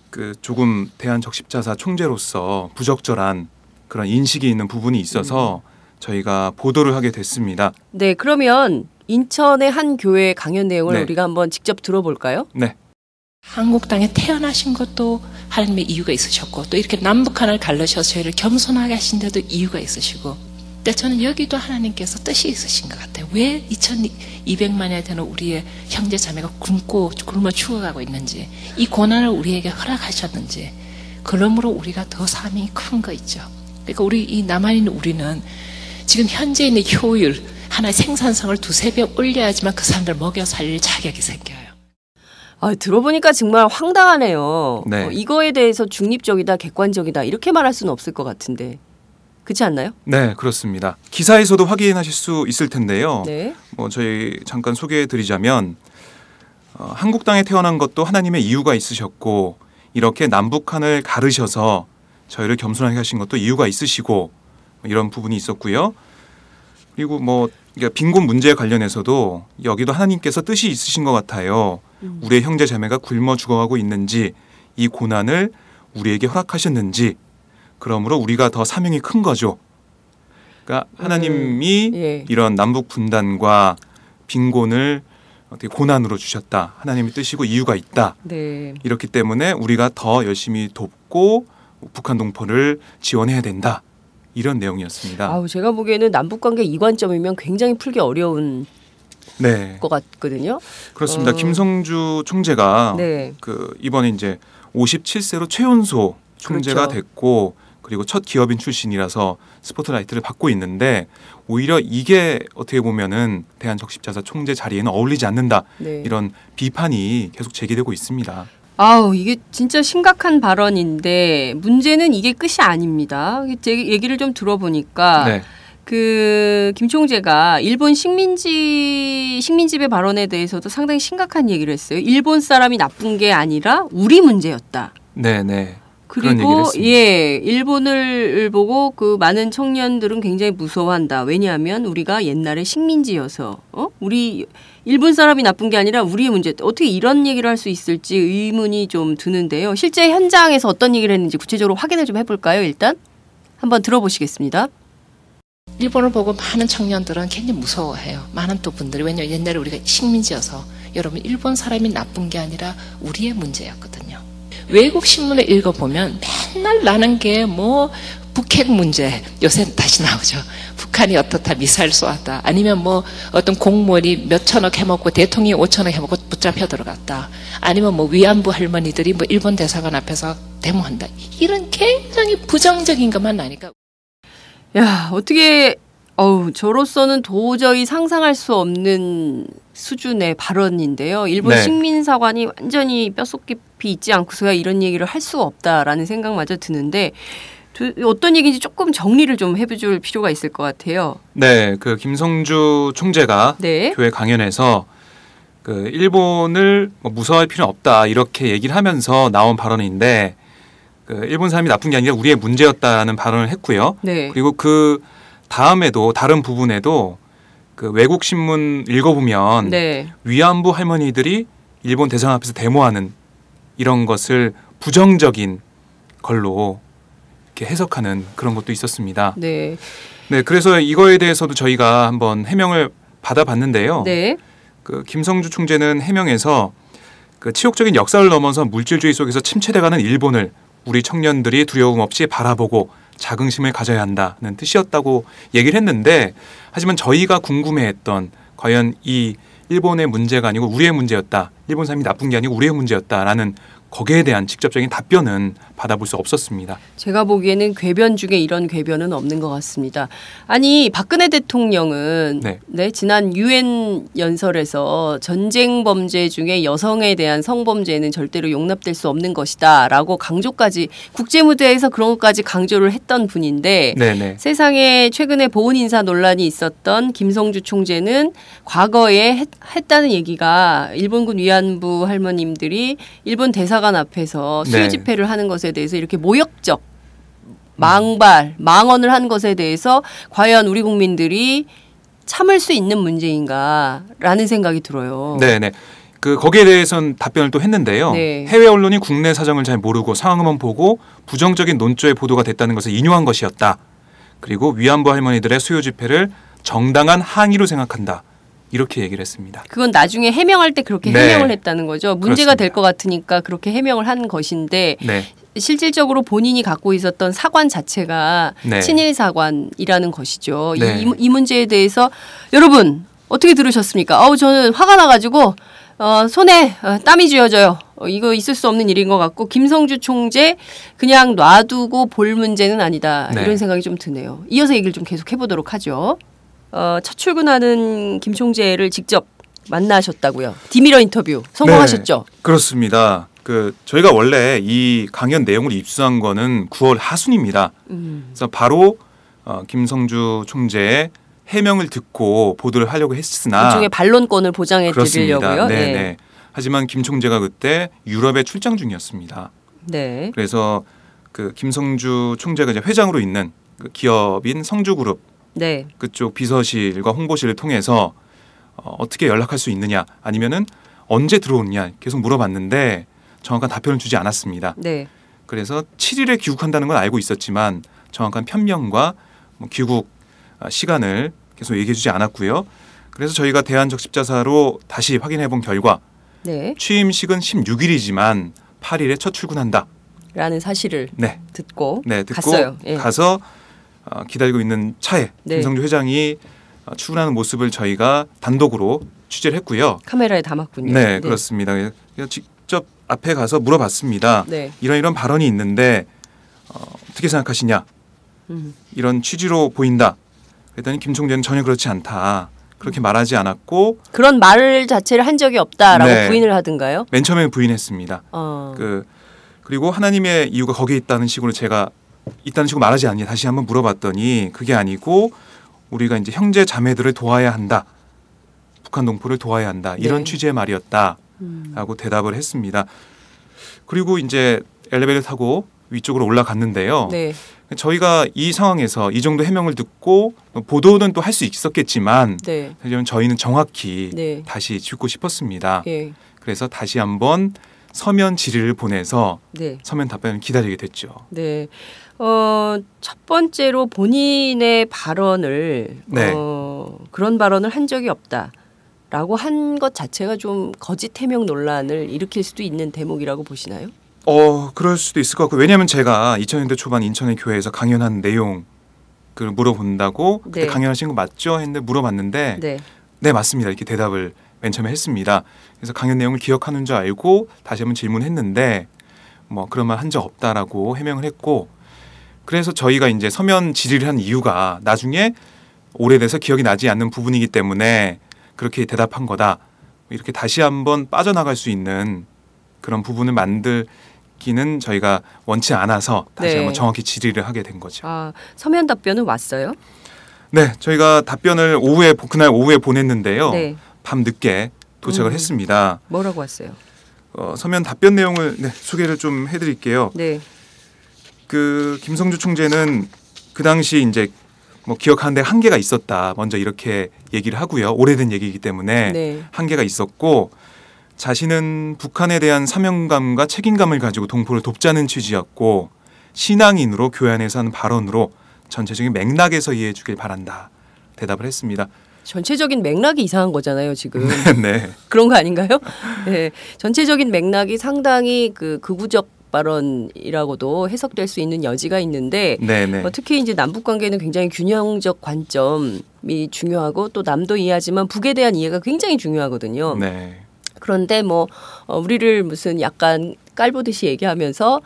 그 조금 대한적십자사 총재로서 부적절한 그런 인식이 있는 부분이 있어서 저희가 보도를 하게 됐습니다. 네, 그러면 인천의 한 교회 강연 내용을 우리가 한번 직접 들어볼까요? 네. 한국 땅에 태어나신 것도 하나님의 이유가 있으셨고 또 이렇게 남북한을 갈라셔서 저희를 겸손하게 하신 데도 이유가 있으시고 근데 저는 여기도 하나님께서 뜻이 있으신 것 같아요. 왜 2200만이 되는 우리의 형제 자매가 굶어 죽어가고 있는지 이 고난을 우리에게 허락하셨는지 그러므로 우리가 더 사명이 큰 거 있죠. 그러니까 우리 이 남한에 있는 우리는 지금 현재 있는 효율 하나의 생산성을 2-3배 올려야지만 그 사람들 먹여 살릴 자격이 생겨요. 들어보니까 정말 황당하네요. 네. 이거에 대해서 중립적이다, 객관적이다 이렇게 말할 수는 없을 것 같은데 그렇지 않나요? 네, 그렇습니다. 기사에서도 확인하실 수 있을 텐데요. 네. 뭐 저희 잠깐 소개해드리자면 한국 땅에 태어난 것도 하나님의 이유가 있으셨고 이렇게 남북한을 가르셔서 저희를 겸손하게 하신 것도 이유가 있으시고 이런 부분이 있었고요. 그리고 뭐 빈곤 문제에 관련해서도 여기도 하나님께서 뜻이 있으신 것 같아요. 우리의 형제 자매가 굶어 죽어가고 있는지 이 고난을 우리에게 허락하셨는지 그러므로 우리가 더 사명이 큰 거죠. 그러니까 하나님이 이런 남북 분단과 빈곤을 어떻게 고난으로 주셨다. 하나님의 뜻이고 이유가 있다. 네. 이렇기 때문에 우리가 더 열심히 돕고 북한 동포를 지원해야 된다. 이런 내용이었습니다. 제가 보기에는 남북관계 이관점이면 굉장히 풀기 어려운 것 같거든요. 그렇습니다. 김성주 총재가 그 이번에 이제 57세로 최연소 총재가 됐고 그리고 첫 기업인 출신이라서 스포트라이트를 받고 있는데 오히려 이게 어떻게 보면은 대한적십자사 총재 자리에는 어울리지 않는다. 이런 비판이 계속 제기되고 있습니다. 이게 진짜 심각한 발언인데 문제는 이게 끝이 아닙니다. 제 얘기를 좀 들어보니까 그 김 총재가 일본 식민지배 발언에 대해서도 상당히 심각한 얘기를 했어요. 일본 사람이 나쁜 게 아니라 우리 문제였다. 네네. 그리고 일본을 보고 그 많은 청년들은 굉장히 무서워한다. 왜냐하면 우리가 옛날에 식민지여서 우리 일본 사람이 나쁜 게 아니라 우리의 문제. 어떻게 이런 얘기를 할 수 있을지 의문이 좀 드는데요. 실제 현장에서 어떤 얘기를 했는지 구체적으로 확인을 좀 해볼까요? 일단 한번 들어보시겠습니다. 일본을 보고 많은 청년들은 굉장히 무서워해요. 많은 또 분들이. 왜냐하면 옛날에 우리가 식민지여서 여러분 일본 사람이 나쁜 게 아니라 우리의 문제였거든요. 외국 신문을 읽어보면 맨날 나는 게 뭐 북핵 문제 요새 다시 나오죠. 북한이 어떻다 미사일 쏘았다. 아니면 뭐 어떤 공무원이 몇 천억 해먹고 대통령이 5천억 해먹고 붙잡혀 들어갔다. 아니면 뭐 위안부 할머니들이 뭐 일본 대사관 앞에서 데모한다. 이런 굉장히 부정적인 것만 나니까. 야, 어떻게 저로서는 도저히 상상할 수 없는 수준의 발언인데요. 일본 식민사관이 완전히 뼛속 깊이 있지 않고서야 이런 얘기를 할 수가 없다라는 생각마저 드는데 어떤 얘기인지 조금 정리를 좀 해줄 필요가 있을 것 같아요. 네, 그 김성주 총재가 교회 강연에서 그 일본을 뭐 무서워할 필요는 없다 이렇게 얘기를 하면서 나온 발언인데 그 일본 사람이 나쁜 게 아니라 우리의 문제였다라는 발언을 했고요. 그리고 그 다음에도 다른 부분에도 그 외국 신문 읽어보면 위안부 할머니들이 일본 대사관 앞에서 데모하는 이런 것을 부정적인 걸로 이렇게 해석하는 그런 것도 있었습니다. 네, 그래서 이거에 대해서도 저희가 한번 해명을 받아봤는데요. 그 김성주 총재는 해명에서 그 치욕적인 역사를 넘어서 물질주의 속에서 침체돼가는 일본을 우리 청년들이 두려움 없이 바라보고 자긍심을 가져야 한다는 뜻이었다고 얘기를 했는데 하지만 저희가 궁금해했던 과연 이 일본의 문제가 아니고 우리의 문제였다. 일본 사람이 나쁜 게 아니고 우리의 문제였다라는 거기에 대한 직접적인 답변은 받아볼 수 없었습니다. 제가 보기에는 궤변 중에 이런 궤변은 없는 것 같습니다. 아니 박근혜 대통령은 지난 유엔 연설에서 전쟁 범죄 중에 여성에 대한 성범죄는 절대로 용납될 수 없는 것이다 라고 강조까지 국제무대에서 그런 것까지 강조를 했던 분인데 세상에 최근에 보훈 인사 논란이 있었던 김성주 총재는 과거에 했다는 얘기가 일본군 위안부 할머님들이 일본 대사관 앞에서 수요 집회를 하는 것에 대해서 이렇게 모욕적 망언을 한 것에 대해서 과연 우리 국민들이 참을 수 있는 문제인가라는 생각이 들어요. 그 거기에 대해서는 답변을 또 했는데요. 해외 언론이 국내 사정을 잘 모르고 상황만 보고 부정적인 논조의 보도가 됐다는 것을 인용한 것이었다. 그리고 위안부 할머니들의 수요 집회를 정당한 항의로 생각한다. 이렇게 얘기를 했습니다. 그건 나중에 해명할 때 그렇게 해명을 했다는 거죠. 문제가 될 것 같으니까 그렇게 해명을 한 것인데 실질적으로 본인이 갖고 있었던 사관 자체가 친일 사관이라는 것이죠. 이 문제에 대해서 여러분 어떻게 들으셨습니까? 저는 화가 나가지고 손에 땀이 쥐어져요. 이거 있을 수 없는 일인 것 같고 김성주 총재 그냥 놔두고 볼 문제는 아니다. 이런 생각이 좀 드네요. 이어서 얘기를 좀 계속 해보도록 하죠. 첫 출근하는 김 총재를 직접 만나셨다고요. 디미러 인터뷰 성공하셨죠? 그렇습니다. 저희가 원래 이 강연 내용을 입수한 거는 9월 하순입니다. 그래서 바로 김성주 총재의 해명을 듣고 보도를 하려고 했으나 일종의 반론권을 보장해 드리려고요. 하지만 김 총재가 그때 유럽에 출장 중이었습니다. 그래서 그 김성주 총재가 이제 회장으로 있는 그 기업인 성주그룹 그쪽 비서실과 홍보실을 통해서 어떻게 연락할 수 있느냐 아니면은 언제 들어오느냐 계속 물어봤는데 정확한 답변을 주지 않았습니다. 그래서 7일에 귀국한다는 건 알고 있었지만 정확한 편명과 귀국 시간을 계속 얘기해 주지 않았고요. 그래서 저희가 대한적십자사로 다시 확인해 본 결과 취임식은 16일이지만 8일에 첫 출근한다. 라는 사실을 듣고 갔어요. 가서 기다리고 있는 차에 김성주 회장이 출근하는 모습을 저희가 단독으로 취재를 했고요. 카메라에 담았군요. 그렇습니다. 직접 앞에 가서 물어봤습니다. 이런 발언이 있는데 어떻게 생각하시냐? 이런 취지로 보인다. 그랬더니 김 총재는 전혀 그렇지 않다. 그렇게 말하지 않았고 그런 말 자체를 한 적이 없다라고 부인을 하던가요? 맨 처음에 부인했습니다. 그리고 하나님의 이유가 거기에 있다는 식으로 제가 있다는 식으로 말하지 않냐 다시 한번 물어봤더니 그게 아니고 우리가 이제 형제 자매들을 도와야 한다. 북한 동포를 도와야 한다. 이런 취지의 말이었다라고 대답을 했습니다. 그리고 이제 엘리베이터 타고 위쪽으로 올라갔는데요. 저희가 이 상황에서 이 정도 해명을 듣고 보도는 또 할 수 있었겠지만 하지만 저희는 정확히 다시 짚고 싶었습니다. 그래서 다시 한번 서면 질의를 보내서 네. 서면 답변을 기다리게 됐죠. 네. 첫 번째로 본인의 발언을 네. 그런 발언을 한 적이 없다라고 한 것 자체가 좀 거짓 해명 논란을 일으킬 수도 있는 대목이라고 보시나요? 그럴 수도 있을 것 같고 왜냐하면 제가 2000년대 초반 인천의 교회에서 강연한 내용 그 물어본다고 그때 네. 강연하신 거 맞죠? 했는데 물어봤는데 네 맞습니다 이렇게 대답을 맨 처음에 했습니다. 그래서 강연 내용을 기억하는 줄 알고 다시 한번 질문했는데 뭐 그런 말 한 적 없다라고 해명을 했고 그래서 저희가 이제 서면 질의를 한 이유가 나중에 오래돼서 기억이 나지 않는 부분이기 때문에 그렇게 대답한 거다. 이렇게 다시 한번 빠져나갈 수 있는 그런 부분을 만들기는 저희가 원치 않아서 다시 네. 한번 정확히 질의를 하게 된 거죠. 서면 답변은 왔어요? 네, 저희가 답변을 그날 오후에 보냈는데요. 네. 밤 늦게 도착을 했습니다. 뭐라고 왔어요? 서면 답변 내용을 소개를 좀 해드릴게요. 네. 그 김성주 총재는 그 당시 이제 뭐 기억하는데 한계가 있었다. 먼저 이렇게 얘기를 하고요. 오래된 얘기이기 때문에 네. 한계가 있었고 자신은 북한에 대한 사명감과 책임감을 가지고 동포를 돕자는 취지였고 신앙인으로 교회 안에서 하는 발언으로 전체적인 맥락에서 이해해 주길 바란다. 대답을 했습니다. 전체적인 맥락이 이상한 거잖아요, 지금. 네. 그런 거 아닌가요? 네. 전체적인 맥락이 상당히 극우적 발언이라고도 해석될 수 있는 여지가 있는데 특히 이제 남북 관계는 굉장히 균형적 관점이 중요하고 또 남도 이해하지만 북에 대한 이해가 굉장히 중요하거든요. 네. 그런데 우리를 무슨 약간 깔보듯이 얘기하면서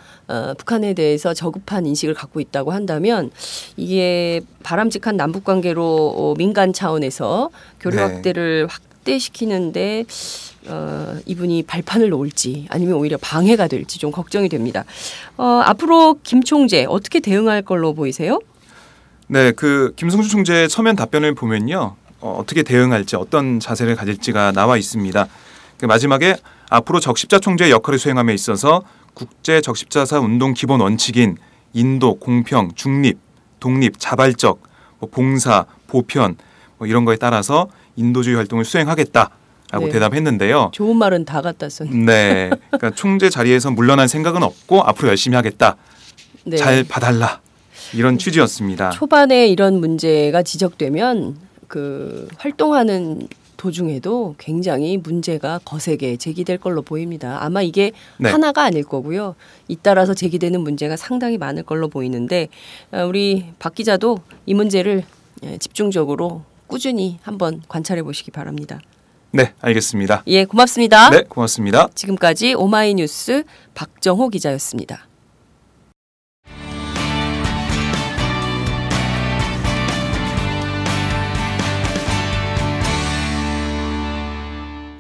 북한에 대해서 저급한 인식을 갖고 있다고 한다면 이게 바람직한 남북 관계로 민간 차원에서 교류 확대를 확대시키는데 이분이 발판을 놓을지 아니면 오히려 방해가 될지 좀 걱정이 됩니다. 앞으로 김 총재 어떻게 대응할 걸로 보이세요? 네, 그 김성주 총재의 서면 답변을 보면요. 어떻게 대응할지 어떤 자세를 가질지가 나와 있습니다. 마지막에 앞으로 적십자 총재의 역할을 수행함에 있어서 국제 적십자사 운동 기본 원칙인 인도, 공평, 중립, 독립, 자발적, 봉사, 보편 이런 거에 따라서 인도주의 활동을 수행하겠다라고 대답했는데요. 좋은 말은 다 갖다 썼네요. 네, 그러니까 총재 자리에서 물러날 생각은 없고 앞으로 열심히 하겠다. 잘 봐달라. 이런 취지였습니다. 초반에 이런 문제가 지적되면 그 활동하는 도중에도 굉장히 문제가 거세게 제기될 걸로 보입니다. 아마 이게 하나가 아닐 거고요. 잇따라서 제기되는 문제가 상당히 많을 걸로 보이는데 우리 박 기자도 이 문제를 집중적으로 꾸준히 한번 관찰해 보시기 바랍니다. 네, 알겠습니다. 예, 고맙습니다. 네, 고맙습니다. 지금까지 오마이뉴스 박정호 기자였습니다.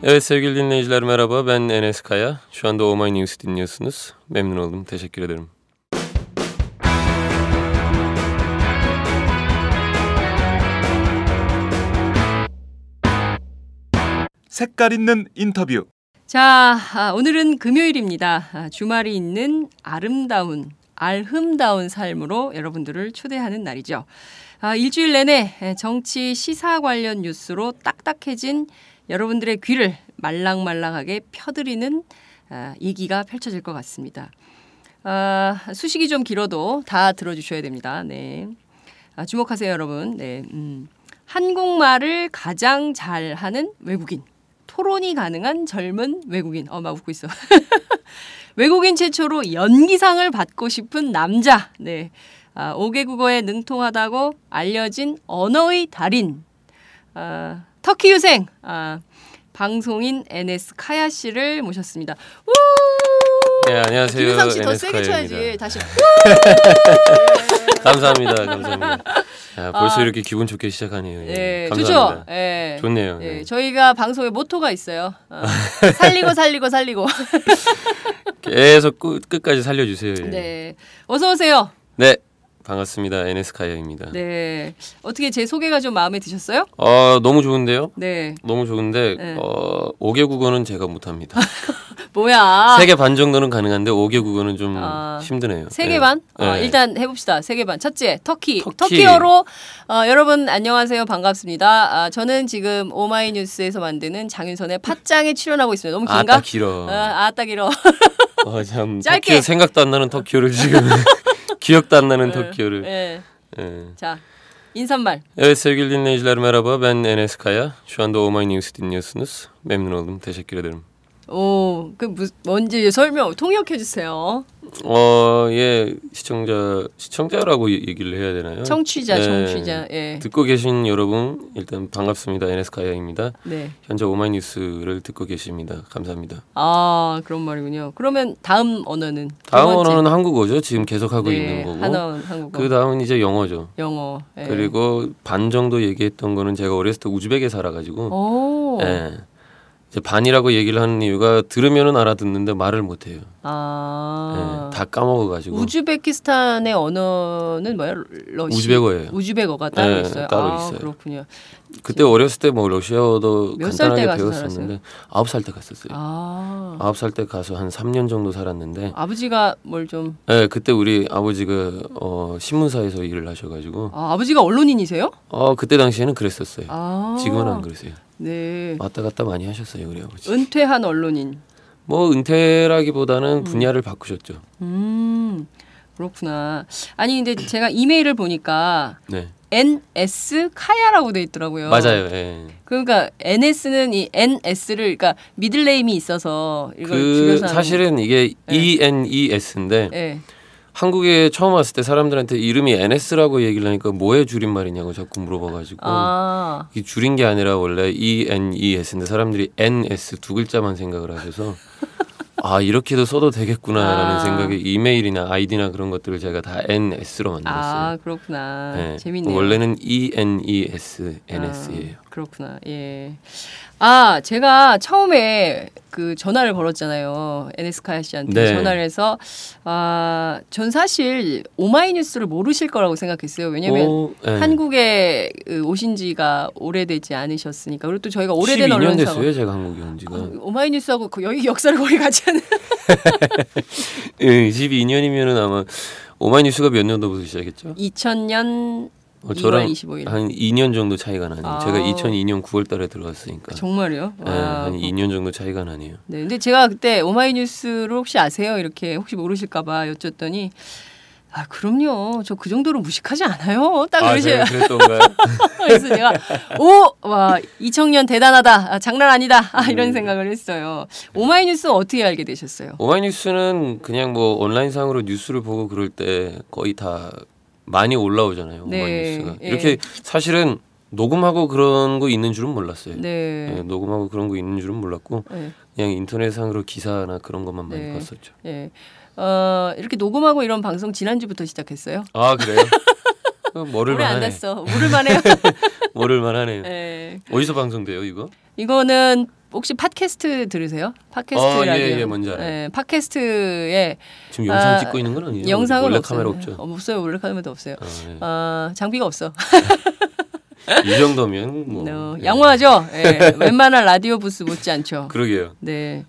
Evet sevgili dinleyiciler merhaba ben Enes Kaya. Şu anda Omay News dinliyorsunuz. Memnun oldum. Teşekkür ederim. 색깔 있는 인터뷰. 자, 오늘은 금요일입니다. 주말이 있는 알흠다운 삶으로 여러분들을 초대하는 날이죠. 일주일 내내 정치 시사 관련 뉴스로 딱딱해진 여러분들의 귀를 말랑말랑하게 펴드리는 얘기가 펼쳐질 것 같습니다. 수식이 좀 길어도 다 들어주셔야 됩니다. 네, 주목하세요 여러분. 네, 한국말을 가장 잘하는 외국인. 토론이 가능한 젊은 외국인. 막 웃고 있어. 외국인 최초로 연기상을 받고 싶은 남자. 네, 5개 국어에 능통하다고 알려진 언어의 달인. 터키 유생 방송인 NS 카야 씨를 모셨습니다. 우! 네, 안녕하세요. 김유상 씨 더 세게 쳐야지. 다시. 감사합니다. 야, 벌써 이렇게 기분 좋게 시작하네요. 네, 감사합니다. 좋죠. 네. 좋네요. 네. 저희가 방송에 모토가 있어요. 살리고. 계속 끝까지 살려주세요. 네, 어서 오세요. 네, 반갑습니다. NS카이아입니다. 네. 어떻게 제 소개가 좀 마음에 드셨어요? 너무 좋은데요? 네. 너무 좋은데 네. 5개 국어는 제가 못합니다. 뭐야? 3개 반 정도는 가능한데 5개 국어는 좀 힘드네요. 3개 반? 네. 일단 해봅시다. 3개 반. 첫째, 터키어로 여러분 안녕하세요. 반갑습니다. 저는 지금 오마이뉴스에서 만드는 장윤선의 팟짱에 출연하고 있습니다. 너무 긴가? 아따 길어. 아따 길어. 참 짧게. 터키어 생각도 안 나는 터키어를 지금 기억도 안 나는 터키어를. 네. 자, 인사말. Evet sevgili dinleyiciler merhaba. Ben Enes Kaya. Şu anda Omay News'u dinliyorsunuz. Memnun oldum. Teşekkür ederim. 오, 뭔지 설명 통역해 주세요. 예, 시청자라고 얘기를 해야 되나요? 청취자. 예. 듣고 계신 여러분 일단 반갑습니다. NS카야입니다. 네. 현재 오마이뉴스를 듣고 계십니다. 감사합니다. 그런 말이군요. 그러면 다음 언어는? 다음 언어는 한국어죠. 지금 계속 하고 네, 있는 거고. 한국어. 그 다음은 이제 영어죠. 영어. 예. 그리고 반 정도 얘기했던 거는 제가 어렸을 때 우즈벡에 살아가지고. 예. 이제 반이라고 얘기를 하는 이유가 들으면은 알아듣는데 말을 못해요. 다 까먹어가지고. 우즈베키스탄의 언어는 뭐야? 우즈베거예요. 우즈베거가 따로 있어요. 따로 있어요. 그렇군요. 그때 어렸을 때 뭐 러시아어도 몇 살 때 간단하게 가서 배웠었는데 9살 때 갔었어요. 9살 때 가서 한 3년 정도 살았는데. 아버지가 뭘 좀? 네, 그때 우리 아버지가 신문사에서 일을 하셔가지고. 아버지가 언론인이세요? 그때 당시에는 그랬었어요. 지금은 안 그러세요. 네. 왔다 갔다 많이 하셨어요, 우리 아버지. 은퇴한 언론인. 뭐 은퇴라기보다는 분야를 바꾸셨죠. 그렇구나. 아니 근데 제가 이메일을 보니까 네. NS 카야라고 돼 있더라고요. 맞아요. 예. 그러니까 NS는 이 NS를 그러니까 미들네임이 있어서 이걸 줄여서 사실은 이게 ENES인데 네. 한국에 처음 왔을 때 사람들한테 이름이 NS라고 얘기를 하니까 뭐의 줄임말이냐고 자꾸 물어봐가지고 이게 줄인 게 아니라 원래 ENES인데 사람들이 NS 두 글자만 생각을 하셔서 이렇게도 써도 되겠구나라는 생각에 이메일이나 아이디나 그런 것들을 제가 다 NS로 만들었어요. 그렇구나. 네. 재밌네요. 원래는 ENES, NS예요. 그렇구나. 예. 제가 처음에 그 전화를 걸었잖아요. NS카야 씨한테 네. 전화를 해서 전 사실 오마이뉴스를 모르실 거라고 생각했어요. 왜냐면 한국에 오신 지가 오래되지 않으셨으니까. 그리고 또 저희가 오래된 12년 언론사고. 됐어요. 제가 한국에 온 지가. 오마이뉴스하고 여기 역사를 거의 같이 하는. 12년이면은 아마 오마이뉴스가 몇 년도부터 시작했죠? 2000년 저랑 2월 25일. 한 2년 정도 차이가 나네요. 제가 2002년 9월 달에 들어갔으니까. 정말요? 네, 한 2년 정도 차이가 나네요. 네, 근데 제가 그때 오마이뉴스를 혹시 아세요? 이렇게 혹시 모르실까 봐 여쭸더니 그럼요. 저 그 정도로 무식하지 않아요. 딱 그러셔요. 그랬던가요? 그래서 제가 2000년 대단하다. 장난 아니다. 이런 생각을 했어요. 오마이뉴스 어떻게 알게 되셨어요? 오마이뉴스는 그냥 뭐 온라인상으로 뉴스를 보고 그럴 때 거의 다 많이 올라오잖아요. 오마이뉴스가. 이렇게 사실은 녹음하고 그런 거 있는 줄은 몰랐어요. 네. 녹음하고 그런 거 있는 줄은 몰랐고 그냥 인터넷상으로 기사나 그런 것만 많이 봤었죠. 네. 이렇게 녹음하고 이런 방송 지난주부터 시작했어요. 그래요? 오래 안 됐어. 모를만해요. 모를만하네요. 네. 어디서 방송돼요 이거? 이거는 혹시 팟캐스트 들으세요? 팟캐스트 라디오. 예, 뭔지 알아요. 네, 팟캐스트에 지금 영상 찍고 있는 건 아니에요? 영상은 원래 없어요. 카메라 없죠? 없어요. 원래 카메라도 없어요. 장비가 없어. 이 정도면 뭐 양호하죠. 네, 웬만한 라디오 부스 못지 않죠. 그러게요. 네.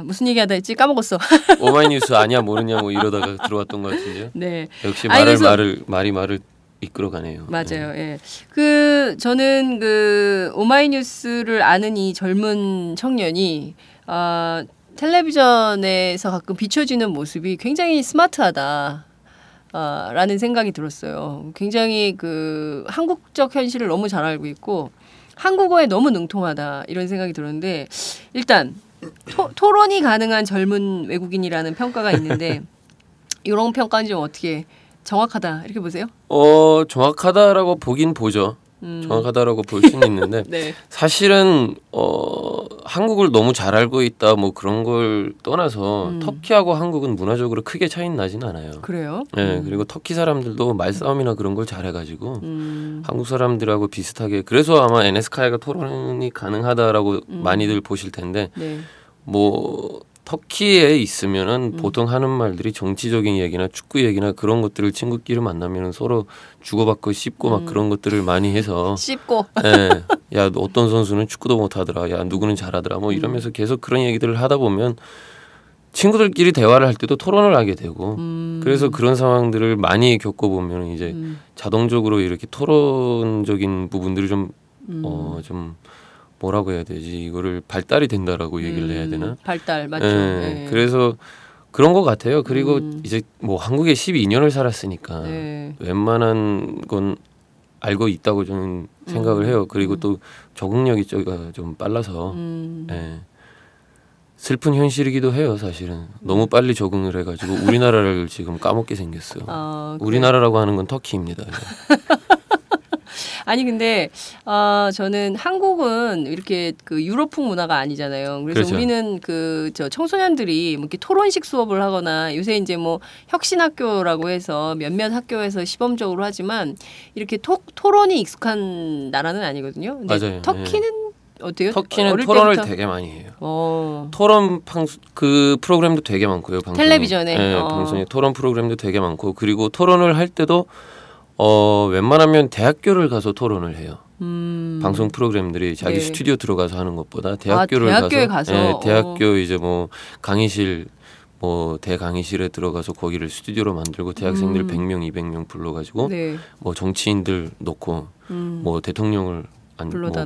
무슨 얘기하다 했지? 까먹었어. 오마이뉴스 아냐 모르냐 뭐 이러다가 들어왔던 것 같은데요. 네. 역시 말을 이끌어가네요. 맞아요. 예. 저는 오마이뉴스를 아는 이 젊은 청년이 텔레비전에서 가끔 비춰지는 모습이 굉장히 스마트하다. 라는 생각이 들었어요. 굉장히 한국적 현실을 너무 잘 알고 있고 한국어에 너무 능통하다 이런 생각이 들었는데 일단 토론이 가능한 젊은 외국인이라는 평가가 있는데 이런 평가는 좀 어떻게 정확하다 이렇게 보세요? 정확하다라고 보긴 보죠. 정확하다라고 볼 수는 있는데 네. 사실은 한국을 너무 잘 알고 있다 뭐 그런 걸 떠나서 터키하고 한국은 문화적으로 크게 차이는 나진 않아요. 그래요? 네, 그리고 터키 사람들도 말싸움이나 그런 걸 잘해가지고 한국 사람들하고 비슷하게 그래서 아마 NS카야가 토론이 가능하다라고 많이들 보실 텐데 뭐 터키에 있으면은 보통 하는 말들이 정치적인 얘기나 축구 얘기나 그런 것들을 친구끼리 만나면은 서로 주고받고 씹고 막 그런 것들을 많이 해서 씹고 예, 야 어떤 선수는 축구도 못하더라, 야 누구는 잘하더라, 뭐 이러면서 계속 그런 얘기들을 하다 보면 친구들끼리 대화를 할 때도 토론을 하게 되고 그래서 그런 상황들을 많이 겪어보면 이제 자동적으로 이렇게 토론적인 부분들이 좀 뭐라고 해야 되지, 이거를 발달이 된다라고 얘기를 해야 되나? 발달 맞죠. 네. 그래서 그런 것 같아요. 그리고 이제 뭐 한국에 12년을 살았으니까 웬만한 건 알고 있다고 저는 생각을 해요. 그리고 또 적응력이 좀 빨라서 예. 슬픈 현실이기도 해요. 사실은 너무 빨리 적응을 해가지고 우리나라를 지금 까먹게 생겼어요. 우리나라라고 하는 건 터키입니다. 아니 근데 저는 한국은 이렇게 그 유럽풍 문화가 아니잖아요. 그래서 그렇죠. 우리는 그 저 청소년들이 뭐 이렇게 토론식 수업을 하거나 요새 이제 뭐 혁신학교라고 해서 몇몇 학교에서 시범적으로 하지만 이렇게 토론이 익숙한 나라는 아니거든요. 근데 맞아요. 터키는 어때요? 터키는 토론을 되게 많이 해요. 토론 그 프로그램도 되게 많고요. 방송에. 텔레비전에 네, 방송에 토론 프로그램도 되게 많고 그리고 토론을 할 때도 웬만하면 대학교를 가서 토론을 해요. 방송 프로그램들이 자기 스튜디오 들어가서 하는 것보다 대학교를 가서 네, 대학교 이제 뭐 강의실 뭐 대강의실에 들어가서 거기를 스튜디오로 만들고 대학생들 100명, 200명 불러가지고 뭐 정치인들 놓고 뭐 대통령을 불러다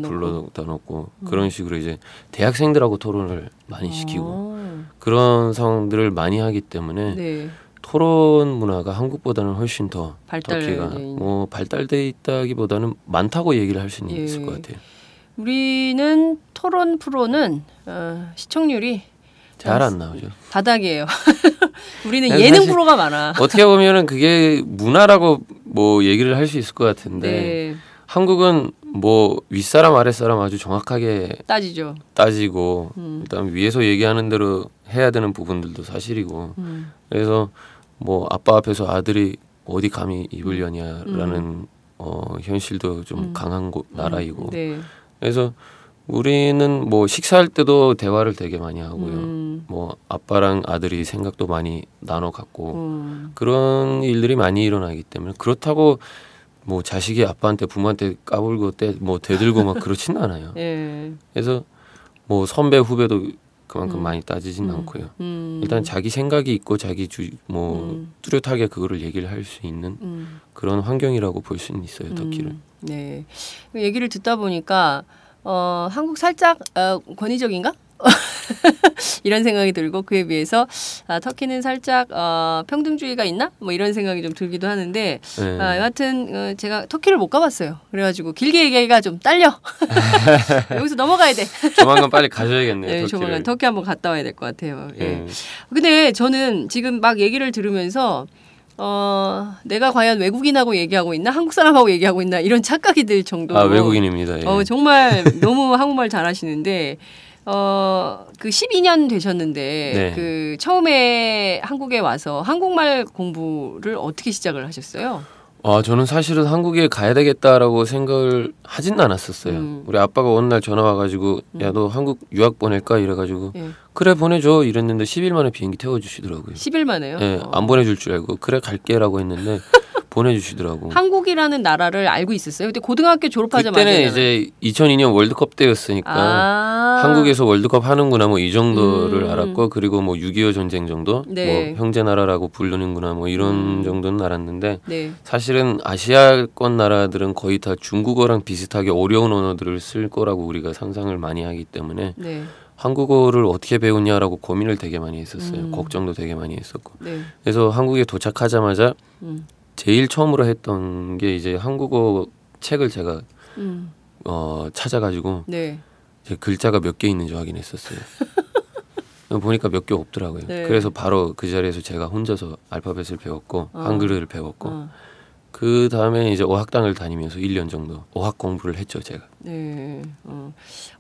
놓고 그런 식으로 이제 대학생들하고 토론을 많이 시키고 그런 상황들을 많이 하기 때문에 토론 문화가 한국보다는 훨씬 더 터키가 뭐 발달돼 있다기보다는 많다고 얘기를 할 수는 있을 것 같아요. 우리는 토론 프로는 시청률이 잘 안 나오죠. 바닥이에요. 우리는 예능 프로가 많아. 어떻게 보면은 그게 문화라고 뭐 얘기를 할 수 있을 것 같은데 한국은 뭐 윗사람 아랫사람 아주 정확하게 따지고 일단 위에서 얘기하는 대로 해야 되는 부분들도 사실이고 그래서 뭐 아빠 앞에서 아들이 어디 감히 입을 여냐라는 현실도 좀 강한 나라이고 그래서 우리는 뭐 식사할 때도 대화를 되게 많이 하고요. 뭐 아빠랑 아들이 생각도 많이 나눠 갖고 그런 일들이 많이 일어나기 때문에 그렇다고 뭐 자식이 아빠한테 부모한테 까불고 뭐 대들고 막 그렇지는 않아요. 그래서 뭐 선배 후배도 그만큼 많이 따지진 않고요. 일단 자기 생각이 있고 자기 뚜렷하게 그거를 얘기를 할 수 있는 그런 환경이라고 볼 수는 있어요. 터키를. 네. 얘기를 듣다 보니까 한국 살짝 권위적인가? 이런 생각이 들고 그에 비해서 터키는 살짝 평등주의가 있나? 뭐 이런 생각이 좀 들기도 하는데 여하튼 제가 터키를 못 가봤어요. 그래가지고 길게 얘기하기가 좀 딸려. 여기서 넘어가야 돼. 조만간 빨리 가셔야겠네요. 네, 조만간 터키 한번 갔다 와야 될 것 같아요. 근데 저는 지금 막 얘기를 들으면서 내가 과연 외국인하고 얘기하고 있나 한국 사람하고 얘기하고 있나 이런 착각이 들 정도로 외국인입니다. 정말 너무 한국말 잘하시는데 그 12년 되셨는데 그 처음에 한국에 와서 한국말 공부를 어떻게 시작을 하셨어요? 저는 사실은 한국에 가야 되겠다라고 생각을 하진 않았었어요. 우리 아빠가 어느 날 전화 와가지고 야 너 한국 유학 보낼까 이래가지고 그래 보내줘 이랬는데 10일 만에 비행기 태워주시더라고요. 10일 만에요? 네, 안 보내줄 줄 알고 그래 갈게라고 했는데 보내주시더라고. 한국이라는 나라를 알고 있었어요? 그때 고등학교 졸업하자마자 그때는 이제 2002년 월드컵 때였으니까 한국에서 월드컵 하는구나 뭐 이 정도를 알았고 그리고 뭐 6.25 전쟁 정도 뭐 형제 나라라고 부르는구나 뭐 이런 정도는 알았는데 사실은 아시아권 나라들은 거의 다 중국어랑 비슷하게 어려운 언어들을 쓸 거라고 우리가 상상을 많이 하기 때문에 한국어를 어떻게 배우냐라고 고민을 되게 많이 했었어요. 걱정도 되게 많이 했었고 그래서 한국에 도착하자마자 제일 처음으로 했던 게 이제 한국어 책을 제가 찾아가지고 제 글자가 몇 개 있는지 확인했었어요. 보니까 몇 개 없더라고요. 그래서 바로 그 자리에서 제가 혼자서 알파벳을 배웠고 한글을 배웠고 그 다음에 이제 어학당을 다니면서 1년 정도 어학 공부를 했죠. 제가.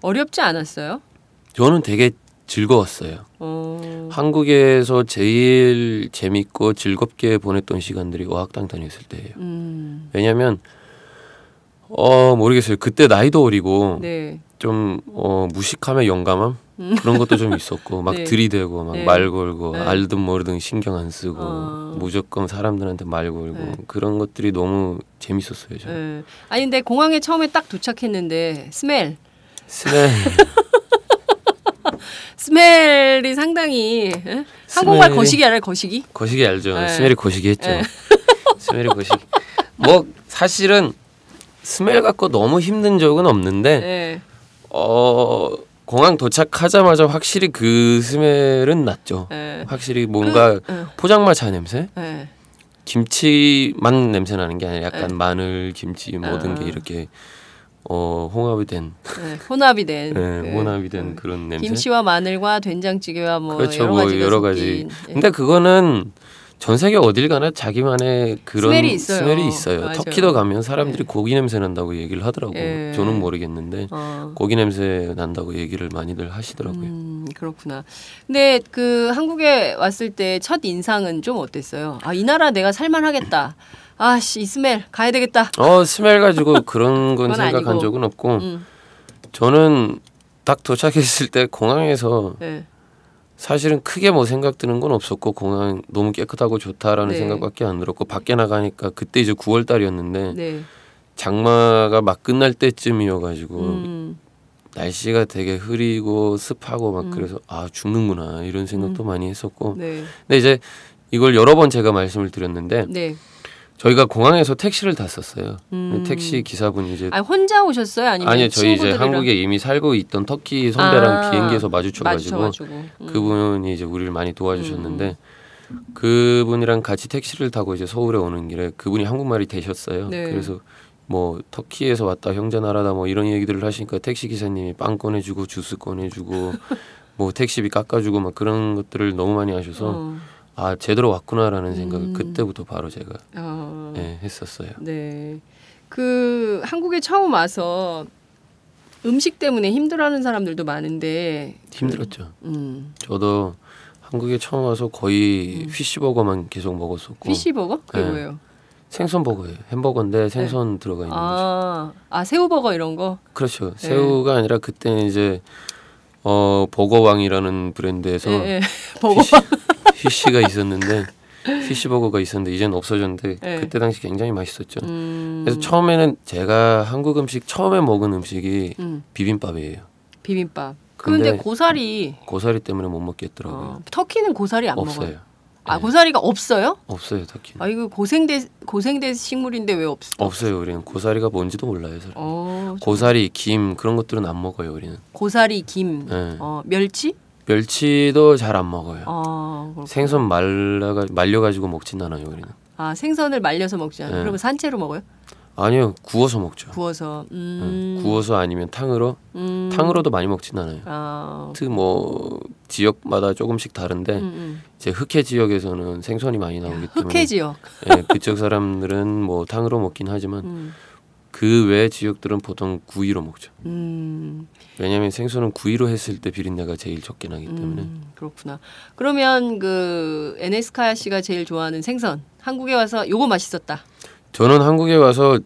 어렵지 않았어요? 저는 되게 즐거웠어요. 한국에서 제일 재밌고 즐겁게 보냈던 시간들이 어학당 다녔을 때예요. 왜냐하면 모르겠어요. 그때 나이도 어리고 네. 좀 무식함에 용감함 그런 것도 좀 있었고 막 네. 들이대고 막 네. 말 걸고 네. 알든 모르든 신경 안 쓰고 무조건 사람들한테 말 걸고 그런 것들이 너무 재밌었어요. 저는. 아니 근데 공항에 처음에 딱 도착했는데 스멜이 상당히 한국말 거시기 알아요? 거시기? 거시기 알죠. 스멜이 거시기 했죠. 스멜이 거시기. 뭐 사실은 스멜 갖고 너무 힘든 적은 없는데 공항 도착하자마자 확실히 그 스멜은 났죠. 확실히 뭔가 포장마차 냄새? 김치만 냄새 나는 게 아니라 약간 마늘, 김치 모든 게 이렇게 혼합이 된 혼합이 된 혼합이 된 그런 냄새. 김치와 마늘과 된장찌개와 뭐 그렇죠, 여러 가지. 근데 그거는 전 세계 어딜 가나 자기만의 그런 스멜이 있어요. 맞아요. 터키도 가면 사람들이 고기 냄새 난다고 얘기를 하더라고요. 저는 모르겠는데 고기 냄새 난다고 얘기를 많이들 하시더라고요. 그렇구나. 근데 그 한국에 왔을 때 첫 인상은 좀 어땠어요? 이 나라 내가 살만하겠다. 아씨 이 스멜 가야 되겠다. 스멜 가지고 그런 건 생각한 아니고. 적은 없고 저는 딱 도착했을 때 공항에서 사실은 크게 뭐 생각 드는 건 없었고 공항 너무 깨끗하고 좋다라는 생각밖에 안 들었고 밖에 나가니까 그때 이제 9월 달이었는데 장마가 막 끝날 때쯤이어가지고 날씨가 되게 흐리고 습하고 막 그래서 죽는구나 이런 생각도 많이 했었고 근데 이제 이걸 여러 번 제가 말씀을 드렸는데 저희가 공항에서 택시를 탔었어요. 택시 기사분이 이제 혼자 오셨어요? 아니요, 저희 이제 한국에 이미 살고 있던 터키 선배랑 비행기에서 마주쳐가지고 그분이 이제 우리를 많이 도와주셨는데 그분이랑 같이 택시를 타고 이제 서울에 오는 길에 그분이 한국말이 되셨어요. 그래서 뭐 터키에서 왔다 형제 나라다 뭐 이런 얘기들을 하시니까 택시 기사님이 빵 꺼내주고 주스 꺼내주고 뭐 택시비 깎아주고 막 그런 것들을 너무 많이 하셔서 제대로 왔구나라는 생각을 그때부터 바로 제가 했었어요. 네, 그 한국에 처음 와서 음식 때문에 힘들어하는 사람들도 많은데 힘들었죠. 저도 한국에 처음 와서 거의 피시버거만 계속 먹었었고. 피시버거? 그게 뭐예요? 생선버거예요. 햄버거인데 생선 들어가 있는 거죠. 새우버거 이런 거? 그렇죠. 새우가 아니라 그때는 이제 버거왕이라는 브랜드에서 피쉬가 있었는데 피쉬버거가 있었는데 이제는 없어졌는데 그때 당시 굉장히 맛있었죠. 그래서 처음에는 제가 한국 음식 처음에 먹은 음식이 비빔밥이에요. 비빔밥. 근데 고사리 때문에 못 먹겠더라고요. 터키는 고사리 안 없어요. 먹어요. 고사리가 없어요? 없어요, 터키는. 이거 고생대 식물인데 왜 없어요. 우리는 고사리가 뭔지도 몰라요. 고사리, 김 그런 것들은 안 먹어요. 우리는. 고사리, 김, 멸치? 멸치도 잘 안 먹어요. 생선 말려가지고 먹진 않아요. 우리는. 생선을 말려서 먹지 않아요? 그러면 산채로 먹어요? 아니요, 구워서 먹죠. 구워서. 구워서 아니면 탕으로. 탕으로도 많이 먹진 않아요. 뭐 지역마다 조금씩 다른데 이제 흑해 지역에서는 생선이 많이 나오기 때문에. 흑해 지역. 그쪽 사람들은 뭐 탕으로 먹긴 하지만 그 외 지역들은 보통 구이로 먹죠. 왜냐하면 생선은 구이로 했을 때 비린내가 제일 적게 나기 때문에. 그렇구나. 그러면 그 에네스카야 씨가 제일 좋아하는 생선 한국에 와서 요거 맛있었다. 저는 한국에 와서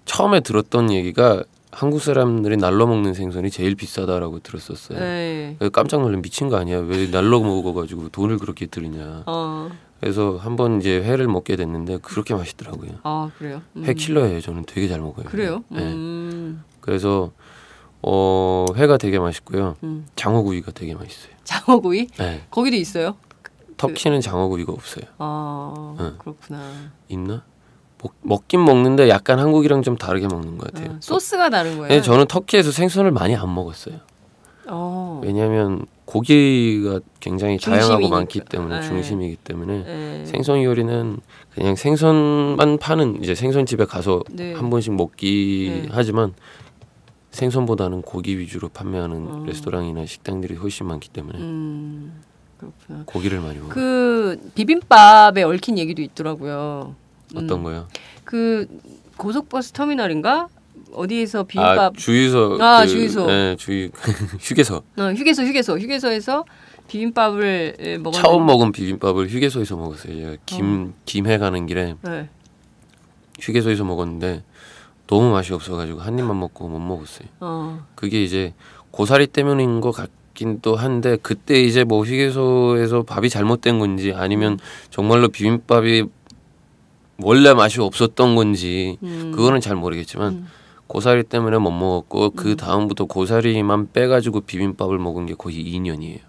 처음에 들었던 얘기가 한국 사람들이 날로 먹는 생선이 제일 비싸다라고 들었었어요. 깜짝 놀란 미친 거 아니야? 왜 날로 먹어가지고 돈을 그렇게 들이냐. 그래서 한번 이제 회를 먹게 됐는데 그렇게 맛있더라고요. 그래요? 회 킬러예요. 저는 되게 잘 먹어요. 그래요? 그래서 회가 되게 맛있고요. 장어구이가 되게 맛있어요. 장어구이? 네. 거기도 있어요? 터키는 장어구이가 없어요. 그렇구나. 있나? 먹긴 먹는데 약간 한국이랑 좀 다르게 먹는 것 같아요. 소스가 다른 거예요? 네, 저는 터키에서 생선을 많이 안 먹었어요. 왜냐하면 고기가 굉장히 다양하고 많기 때문에 중심이기 때문에 생선 요리는 그냥 생선만 파는 이제 생선집에 가서 한 번씩 먹기 하지만 생선보다는 고기 위주로 판매하는 레스토랑이나 식당들이 훨씬 많기 때문에 그렇구나. 고기를 많이 먹어요. 그 비빔밥에 얽힌 얘기도 있더라고요. 어떤 거요? 그 고속버스 터미널인가? 어디에서 비빔밥 주유소 주유소 휴게소 휴게소에서 비빔밥을 먹었는데 처음 먹은 비빔밥을 휴게소에서 먹었어요. 제가 김해 가는 길에 휴게소에서 먹었는데 너무 맛이 없어가지고 한 입만 먹고 못 먹었어요. 그게 이제 고사리 때문인 것 같긴 또 한데 그때 이제 뭐 휴게소에서 밥이 잘못된 건지 아니면 정말로 비빔밥이 원래 맛이 없었던 건지 그거는 잘 모르겠지만 고사리 때문에 못 먹었고 그 다음부터 고사리만 빼가지고 비빔밥을 먹은 게 거의 2년이에요.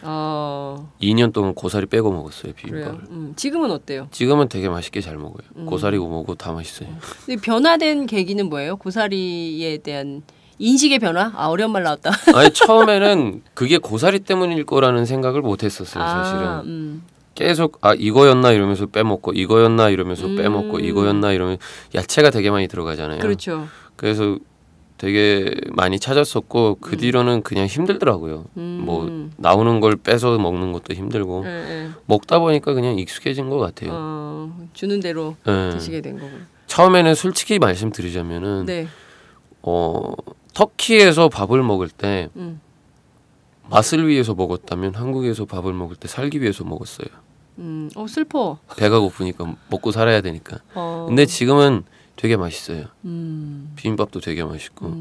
2년 동안 고사리 빼고 먹었어요 비빔밥을. 지금은 어때요? 지금은 되게 맛있게 잘 먹어요. 고사리고 뭐고 다 맛있어요. 근데 변화된 계기는 뭐예요? 고사리에 대한 인식의 변화? 어려운 말 나왔다. 아니 처음에는 그게 고사리 때문일 거라는 생각을 못했었어요 사실은. 계속 이거였나 이러면서 빼먹고 이거였나 이러면서 빼먹고 이거였나 이러면 야채가 되게 많이 들어가잖아요. 그렇죠. 그래서 되게 많이 찾았었고 그 뒤로는 그냥 힘들더라고요. 뭐 나오는 걸 빼서 먹는 것도 힘들고 먹다 보니까 그냥 익숙해진 것 같아요. 주는 대로 드시게 된 거고. 처음에는 솔직히 말씀드리자면은 터키에서 밥을 먹을 때 맛을 위해서 먹었다면 한국에서 밥을 먹을 때 살기 위해서 먹었어요. 슬퍼. 배가 고프니까 먹고 살아야 되니까. 근데 지금은 되게 맛있어요. 비빔밥도 되게 맛있고.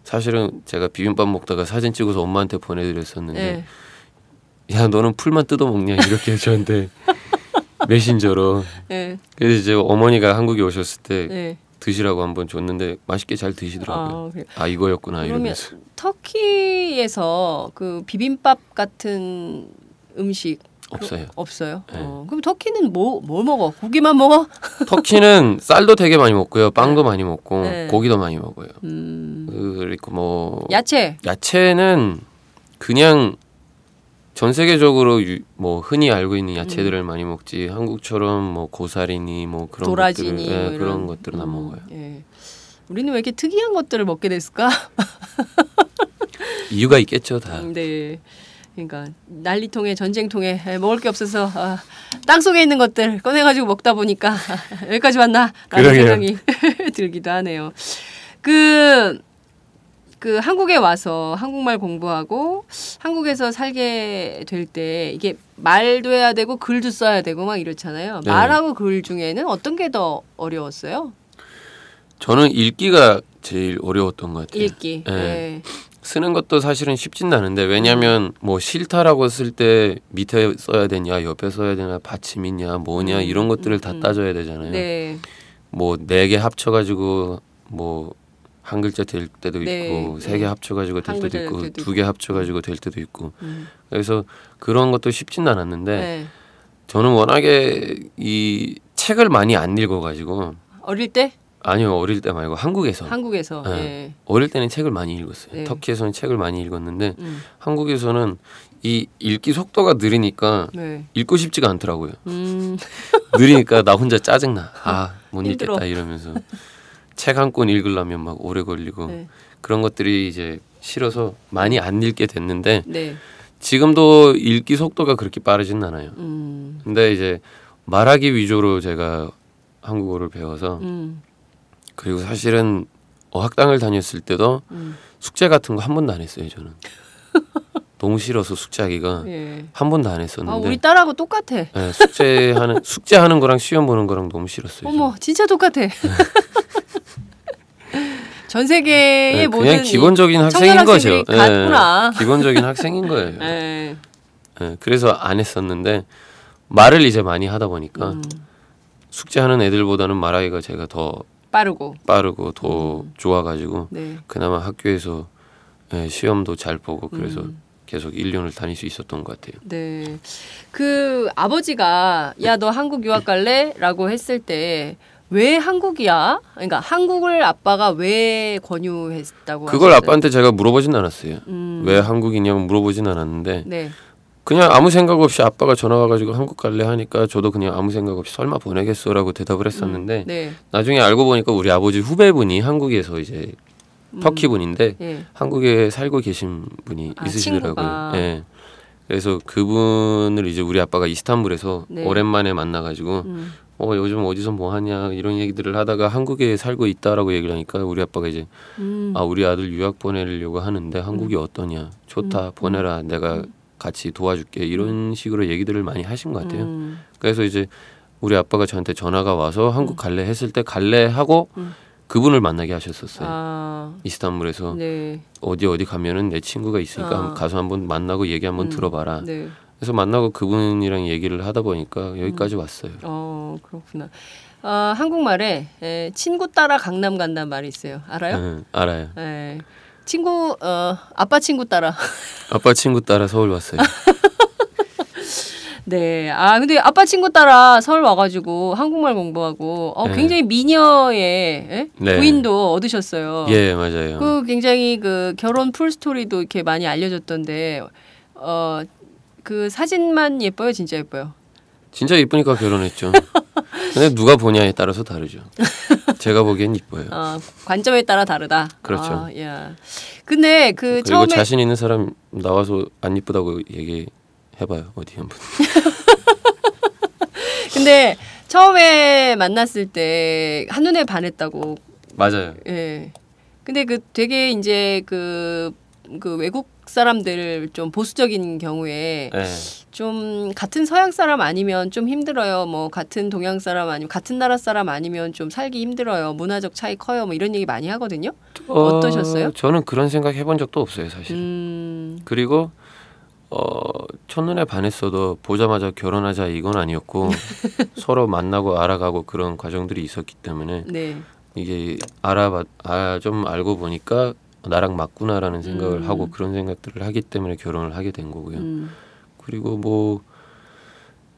사실은 제가 비빔밥 먹다가 사진 찍어서 엄마한테 보내드렸었는데 야 너는 풀만 뜯어 먹냐 이렇게 저한테 메신저로. 그래서 이제 어머니가 한국에 오셨을 때 드시라고 한번 줬는데 맛있게 잘 드시더라고요. 이거였구나 이러면서. 터키에서 그 비빔밥 같은 음식 없어요. 없어요. 그럼 터키는 뭘 먹어? 고기만 먹어? 터키는 쌀도 되게 많이 먹고요, 빵도 많이 먹고 고기도 많이 먹어요. 그리고 뭐 야채는 그냥 전 세계적으로 뭐 흔히 알고 있는 야채들을 많이 먹지 한국처럼 뭐 고사리니 뭐 그런 도라지니 것들을 뭐 그런 것들은 안 먹어요. 우리는 왜 이렇게 특이한 것들을 먹게 됐을까? 이유가 있겠죠, 다. 네. 그러니까 난리통에 전쟁통에 먹을 게 없어서 땅 속에 있는 것들 꺼내가지고 먹다 보니까 여기까지 왔나 라는 생각이 들기도 하네요. 그 한국에 와서 한국말 공부하고 한국에서 살게 될 때 이게 말도 해야 되고 글도 써야 되고 막 이렇잖아요. 말하고 글 중에는 어떤 게 더 어려웠어요? 저는 읽기가 제일 어려웠던 것 같아요. 읽기. 쓰는 것도 사실은 쉽진 않은데 왜냐하면 뭐 싫다라고 쓸 때 밑에 써야 되냐 옆에 써야 되냐 받침 있냐 뭐냐 이런 것들을 다 따져야 되잖아요. 뭐 4개 합쳐가지고 뭐 한 글자 될 때도 있고 3개 합쳐가지고 될 때도 있고 2개 합쳐가지고 될 때도 있고 그래서 그런 것도 쉽진 않았는데 저는 워낙에 이 책을 많이 안 읽어가지고 어릴 때? 아니요 어릴 때 말고 한국에서 어릴 때는 책을 많이 읽었어요. 터키에서는 책을 많이 읽었는데 한국에서는 이 읽기 속도가 느리니까 읽고 싶지가 않더라고요. 느리니까 나 혼자 짜증나. 못 읽겠다 이러면서 책 한 권 읽으려면 막 오래 걸리고 그런 것들이 이제 싫어서 많이 안 읽게 됐는데 지금도 읽기 속도가 그렇게 빠르진 않아요. 근데 이제 말하기 위주로 제가 한국어를 배워서 그리고 사실은 어학당을 다녔을 때도 숙제 같은 거 한 번도 안 했어요. 저는 너무 싫어서 숙제하기가 한 번도 안 했었는데 우리 딸하고 똑같아. 숙제하는 거랑 시험 보는 거랑 너무 싫었어요. 어머 저는. 진짜 똑같아. 전 세계의 모든 그냥 기본적인 학생인 거죠. 기본적인 학생인 거예요. 그래서 안 했었는데 말을 이제 많이 하다 보니까 숙제하는 애들보다는 말하기가 제가 더 빠르고 더 좋아가지고 그나마 학교에서 시험도 잘 보고 그래서 계속 1년을 다닐 수 있었던 것 같아요. 네, 그 아버지가 야 너 한국 유학 갈래? 라고 했을 때 왜 한국이야? 그러니까 한국을 아빠가 왜 권유했다고 그걸 하셨어요? 아빠한테 제가 물어보진 않았어요. 왜 한국이냐고 물어보진 않았는데 그냥 아무 생각 없이 아빠가 전화 와가지고 한국 갈래 하니까 저도 그냥 아무 생각 없이 설마 보내겠어라고 대답을 했었는데 나중에 알고 보니까 우리 아버지 후배분이 한국에서 이제 터키 분인데 한국에 살고 계신 분이 있으시더라고요. 그래서 그분을 이제 우리 아빠가 이스탄불에서 오랜만에 만나가지고 요즘 어디서 뭐 하냐 이런 얘기들을 하다가 한국에 살고 있다라고 얘기를 하니까 우리 아빠가 이제 우리 아들 유학 보내려고 하는데 한국이 어떠냐 좋다 보내라 내가 같이 도와줄게 이런 식으로 얘기들을 많이 하신 것 같아요. 그래서 이제 우리 아빠가 저한테 전화가 와서 한국 갈래 했을 때 갈래 하고 그분을 만나게 하셨었어요. 이스탄불에서 네. 어디 가면은 내 친구가 있으니까 가서 한번 만나고 얘기 한번 들어봐라. 네. 그래서 만나고 그분이랑 얘기를 하다 보니까 여기까지 왔어요. 그렇구나. 한국말에 친구 따라 강남 간다는 말이 있어요. 알아요? 알아요. 네. 친구 아빠 친구 따라. 아빠 친구 따라 서울 왔어요. 네. 근데 아빠 친구 따라 서울 와가지고 한국말 공부하고 굉장히 미녀의 네. 부인도 얻으셨어요. 예, 맞아요. 그 굉장히 그 결혼 풀 스토리도 이렇게 많이 알려졌던데 그 사진만 예뻐요, 진짜 예뻐요? 진짜 예쁘니까 결혼했죠. 근데 누가 보냐에 따라서 다르죠. 제가 보기엔 이뻐요. 관점에 따라 다르다. 그렇죠. 야. 근데 그리고 처음에 자신 있는 사람 나와서 안 이쁘다고 얘기해봐요. 어디 한번. 근데 처음에 만났을 때 한눈에 반했다고. 맞아요. 예. 근데 되게 이제 그 외국 사람들 좀 보수적인 경우에 네. 좀 같은 서양 사람 아니면 좀 힘들어요. 뭐 같은 동양 사람 아니면 같은 나라 사람 아니면 좀 살기 힘들어요. 문화적 차이 커요. 뭐 이런 얘기 많이 하거든요. 어떠셨어요? 저는 그런 생각 해본 적도 없어요, 사실. 그리고 첫눈에 반했어도 보자마자 결혼하자 이건 아니었고 서로 만나고 알아가고 그런 과정들이 있었기 때문에 네. 이게 좀 알고 보니까 나랑 맞구나라는 생각을 하고 그런 생각들을 하기 때문에 결혼을 하게 된 거고요. 그리고 뭐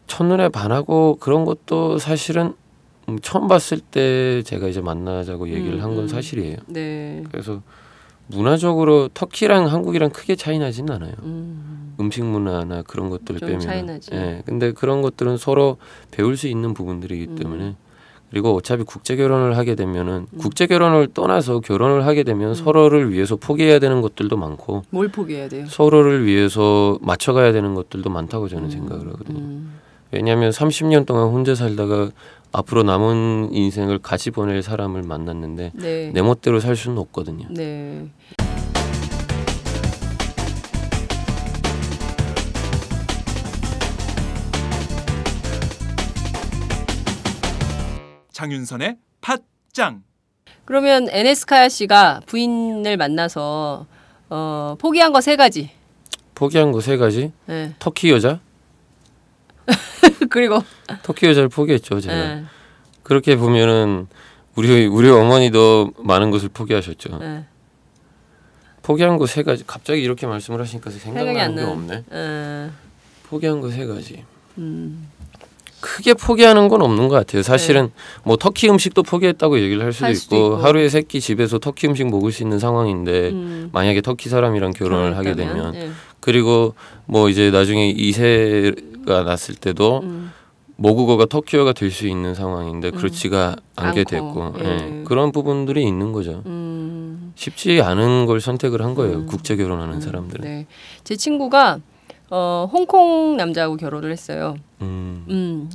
첫눈에 반하고 그런 것도 사실은 처음 봤을 때 제가 이제 만나자고 얘기를 한 건 사실이에요. 네. 그래서 문화적으로 터키랑 한국이랑 크게 차이 나진 않아요. 음식 문화나 그런 것들을 빼면. 차이 나지. 예. 근데 그런 것들은 서로 배울 수 있는 부분들이기 때문에 그리고 어차피 국제 결혼을 하게 되면은 국제 결혼을 떠나서 결혼을 하게 되면 서로를 위해서 포기해야 되는 것들도 많고 뭘 포기해야 돼요? 서로를 위해서 맞춰가야 되는 것들도 많다고 저는 생각을 하거든요. 왜냐하면 30년 동안 혼자 살다가 앞으로 남은 인생을 같이 보낼 사람을 만났는데 네. 내 멋대로 살 수는 없거든요. 네. 장윤선의 팟짱. 그러면 에네스카야 씨가 부인을 만나서 포기한 거 3가지. 포기한 거 3가지? 네. 터키 여자? 그리고 터키 여자를 포기했죠, 제가. 네. 그렇게 보면은 우리 어머니도 많은 것을 포기하셨죠. 네. 포기한 거 3가지. 갑자기 이렇게 말씀을 하시니까 생각나는 게 없네. 포기한 거 3가지. 크게 포기하는 건 없는 것 같아요. 사실은 네. 뭐 터키 음식도 포기했다고 얘기를 할 수도 있고 하루에 3끼 집에서 터키 음식 먹을 수 있는 상황인데 만약에 터키 사람이랑 결혼을 하게 되면 네. 그리고 뭐 이제 나중에 2세가 났을 때도 모국어가 터키어가 될 수 있는 상황인데 그렇지가 않게 됐고 네. 그런 부분들이 있는 거죠. 쉽지 않은 걸 선택을 한 거예요. 국제 결혼하는 사람들은. 네. 제 친구가 홍콩 남자하고 결혼을 했어요.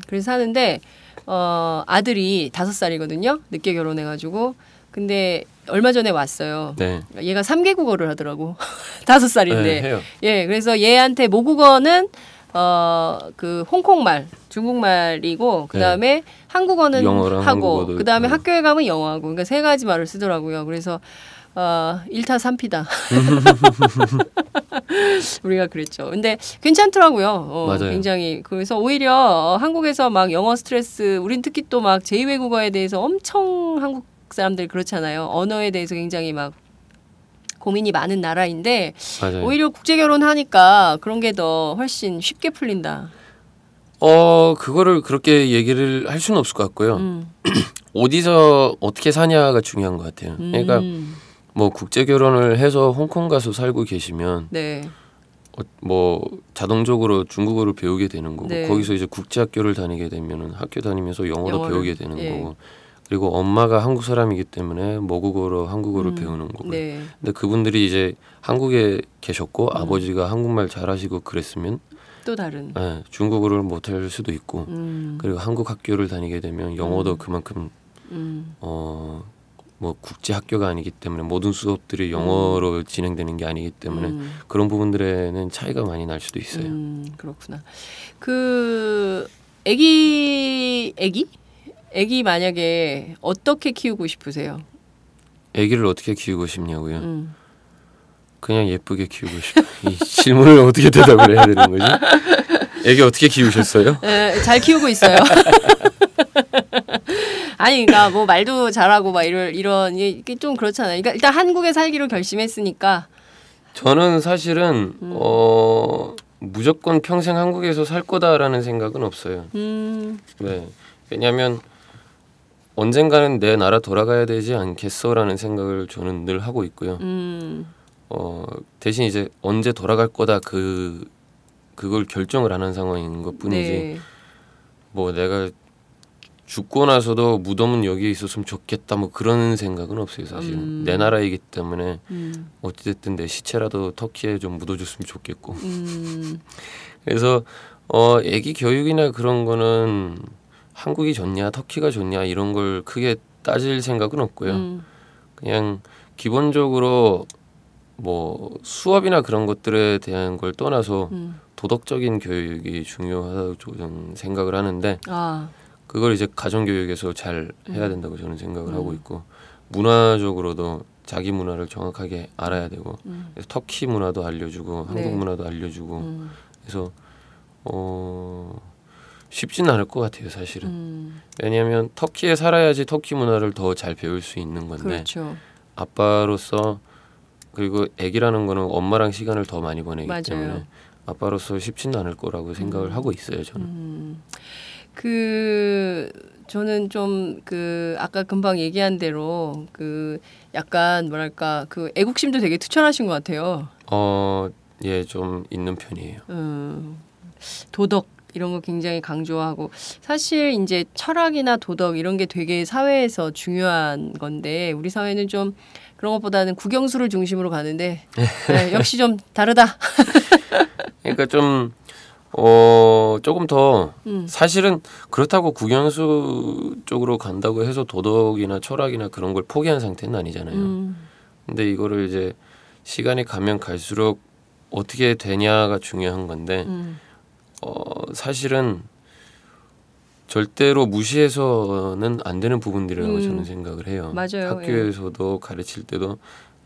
그래서 하는데 아들이 5살이거든요. 늦게 결혼해가지고 근데 얼마 전에 왔어요. 네. 얘가 3개 국어를 하더라고. 5살인데. 네, 해요. 예, 그래서 얘한테 모국어는 그 홍콩말, 중국말이고 그 다음에 네. 한국어는 하고 그 다음에 학교에 가면 영어하고 그러니까 3가지 말을 쓰더라고요. 그래서 1타 3피다. 우리가 그랬죠. 근데 괜찮더라고요. 맞아요. 굉장히. 그래서 오히려 한국에서 막 영어 스트레스, 우린 특히 또 막 제2외국어에 대해서 엄청 한국 사람들 그렇잖아요. 언어에 대해서 굉장히 막 고민이 많은 나라인데 맞아요. 오히려 국제 결혼하니까 그런 게 더 훨씬 쉽게 풀린다. 그거를 그렇게 얘기를 할 수는 없을 것 같고요. 어디서 어떻게 사냐가 중요한 것 같아요. 그러니까 뭐 국제 결혼을 해서 홍콩 가서 살고 계시면 네. 뭐 자동적으로 중국어를 배우게 되는 거고 네. 거기서 이제 국제 학교를 다니게 되면은 학교 다니면서 영어도 배우게 되는 거고 그리고 엄마가 한국 사람이기 때문에 모국어로 한국어를 배우는 거고. 네. 근데 그분들이 이제 한국에 계셨고 아버지가 한국말 잘하시고 그랬으면 또 다른. 네, 중국어를 못할 수도 있고 그리고 한국 학교를 다니게 되면 영어도 그만큼 뭐 국제 학교가 아니기 때문에 모든 수업들이 영어로 진행되는 게 아니기 때문에 그런 부분들에는 차이가 많이 날 수도 있어요. 그렇구나. 그 애기 만약에 어떻게 키우고 싶으세요? 아기를 어떻게 키우고 싶냐고요? 그냥 예쁘게 키우고 싶어요. 이 질문을 어떻게 대답을 해야 되는 거지? 아기 어떻게 키우셨어요? 네, 잘 키우고 있어요. 아니, 그러니까 뭐 말도 잘하고 막 이런 이게 좀 그렇잖아요. 그러니까 일단 한국에 살기로 결심했으니까. 저는 사실은 무조건 평생 한국에서 살 거다라는 생각은 없어요. 네, 왜냐하면 언젠가는 내 나라 돌아가야 되지 않겠어라는 생각을 저는 늘 하고 있고요. 대신 이제 언제 돌아갈 거다 그걸 결정을 안 한 상황인 것뿐이지. 네. 뭐 내가 죽고 나서도 무덤은 여기에 있었으면 좋겠다 뭐 그런 생각은 없어요 사실은. 내 나라이기 때문에 어찌됐든 내 시체라도 터키에 좀 묻어줬으면 좋겠고. 그래서 애기 교육이나 그런 거는 한국이 좋냐 터키가 좋냐 이런 걸 크게 따질 생각은 없고요. 그냥 기본적으로 뭐 수업이나 그런 것들에 대한 걸 떠나서 도덕적인 교육이 중요하다고 저는 생각을 하는데 그걸 이제 가정교육에서 잘 해야 된다고 저는 생각을 하고 있고, 문화적으로도 자기 문화를 정확하게 알아야 되고, 그래서 터키 문화도 알려주고 한국 문화도 알려주고, 그래서 쉽지는 않을 것 같아요 사실은. 왜냐하면 터키에 살아야지 터키 문화를 더 잘 배울 수 있는 건데, 그렇죠. 아빠로서 그리고 아기라는 거는 엄마랑 시간을 더 많이 보내기 맞아요. 때문에 아빠로서 쉽지는 않을 거라고 생각을 하고 있어요 저는. 저는 좀 아까 금방 얘기한 대로 약간 뭐랄까 애국심도 되게 투철하신 것 같아요. 예, 좀 있는 편이에요. 도덕 이런 거 굉장히 강조하고, 사실 이제 철학이나 도덕 이런 게 되게 사회에서 중요한 건데 우리 사회는 좀 그런 것보다는 국영수를 중심으로 가는데 네, 역시 좀 다르다. 그러니까 좀 조금 더 사실은 그렇다고 국영수 쪽으로 간다고 해서 도덕이나 철학이나 그런 걸 포기한 상태는 아니잖아요. 근데 이거를 이제 시간이 가면 갈수록 어떻게 되냐가 중요한 건데 사실은 절대로 무시해서는 안 되는 부분들이라고 저는 생각을 해요. 맞아요. 학교에서도 가르칠 때도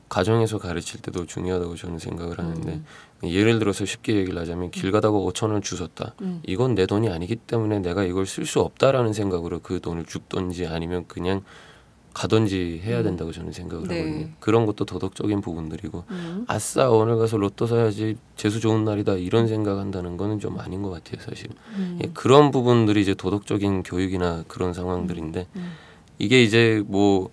가정에서 가르칠 때도 중요하다고 저는 생각을 하는데 예를 들어서 쉽게 얘기를 하자면 길 가다가 5,000원 주웠다. 이건 내 돈이 아니기 때문에 내가 이걸 쓸 수 없다라는 생각으로 그 돈을 줍던지 아니면 그냥 가던지 해야 된다고 저는 생각을 하거든요. 그런 것도 도덕적인 부분들이고 아싸 오늘 가서 로또 사야지 재수 좋은 날이다 이런 생각한다는 거는 좀 아닌 것 같아요 사실. 예, 그런 부분들이 이제 도덕적인 교육이나 그런 상황들인데 이게 이제 뭐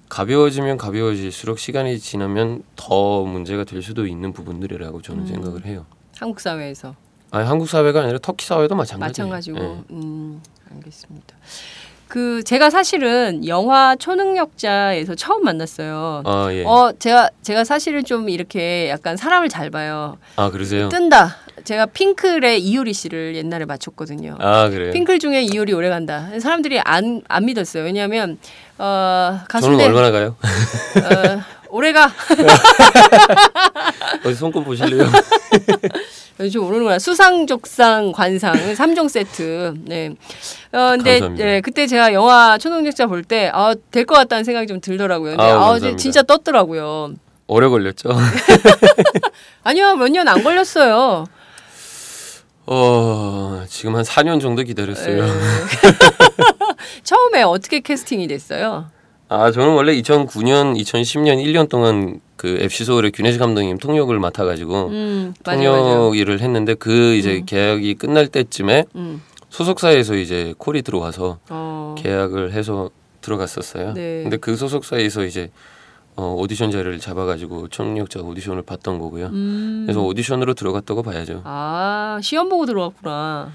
가벼워지면 가벼워질수록 시간이 지나면 더 문제가 될 수도 있는 부분들이라고 저는 생각을 해요. 한국 사회에서? 아니 한국 사회가 아니라 터키 사회도 마찬가지예요. 마찬가지고. 알겠습니다. 제가 사실은 영화 초능력자에서 처음 만났어요. 예. 제가 사실은 좀 이렇게 약간 사람을 잘 봐요. 그러세요? 뜬다. 제가 핑클의 이효리 씨를 옛날에 맞췄거든요. 그래요? 핑클 중에 이효리 오래간다. 사람들이 안 믿었어요. 왜냐하면 가수인데 저는 얼마나 가요? 오래가. 어디 손금 보실래요? 요즘 오르는구나. 수상족상 관상 3종 세트. 네. 근데 네, 그때 제가 영화 초능력자 볼 때 될 것 같다는 생각이 좀 들더라고요. 근데 진짜 떴더라고요. 오래 걸렸죠? 아니요, 몇 년 안 걸렸어요. 지금 한 4년 정도 기다렸어요. 처음에 어떻게 캐스팅이 됐어요? 저는 원래 2009년, 2010년 1년 동안 그 FC 서울의 균혜식 감독님 통역을 맡아가지고 통역 일을 했는데 이제 계약이 끝날 때쯤에 소속사에서 이제 콜이 들어와서 계약을 해서 들어갔었어요. 네. 근데 그 소속사에서 이제 오디션 자리를 잡아가지고 초능력자 오디션을 봤던 거고요. 그래서 오디션으로 들어갔다고 봐야죠. 시험 보고 들어갔구나.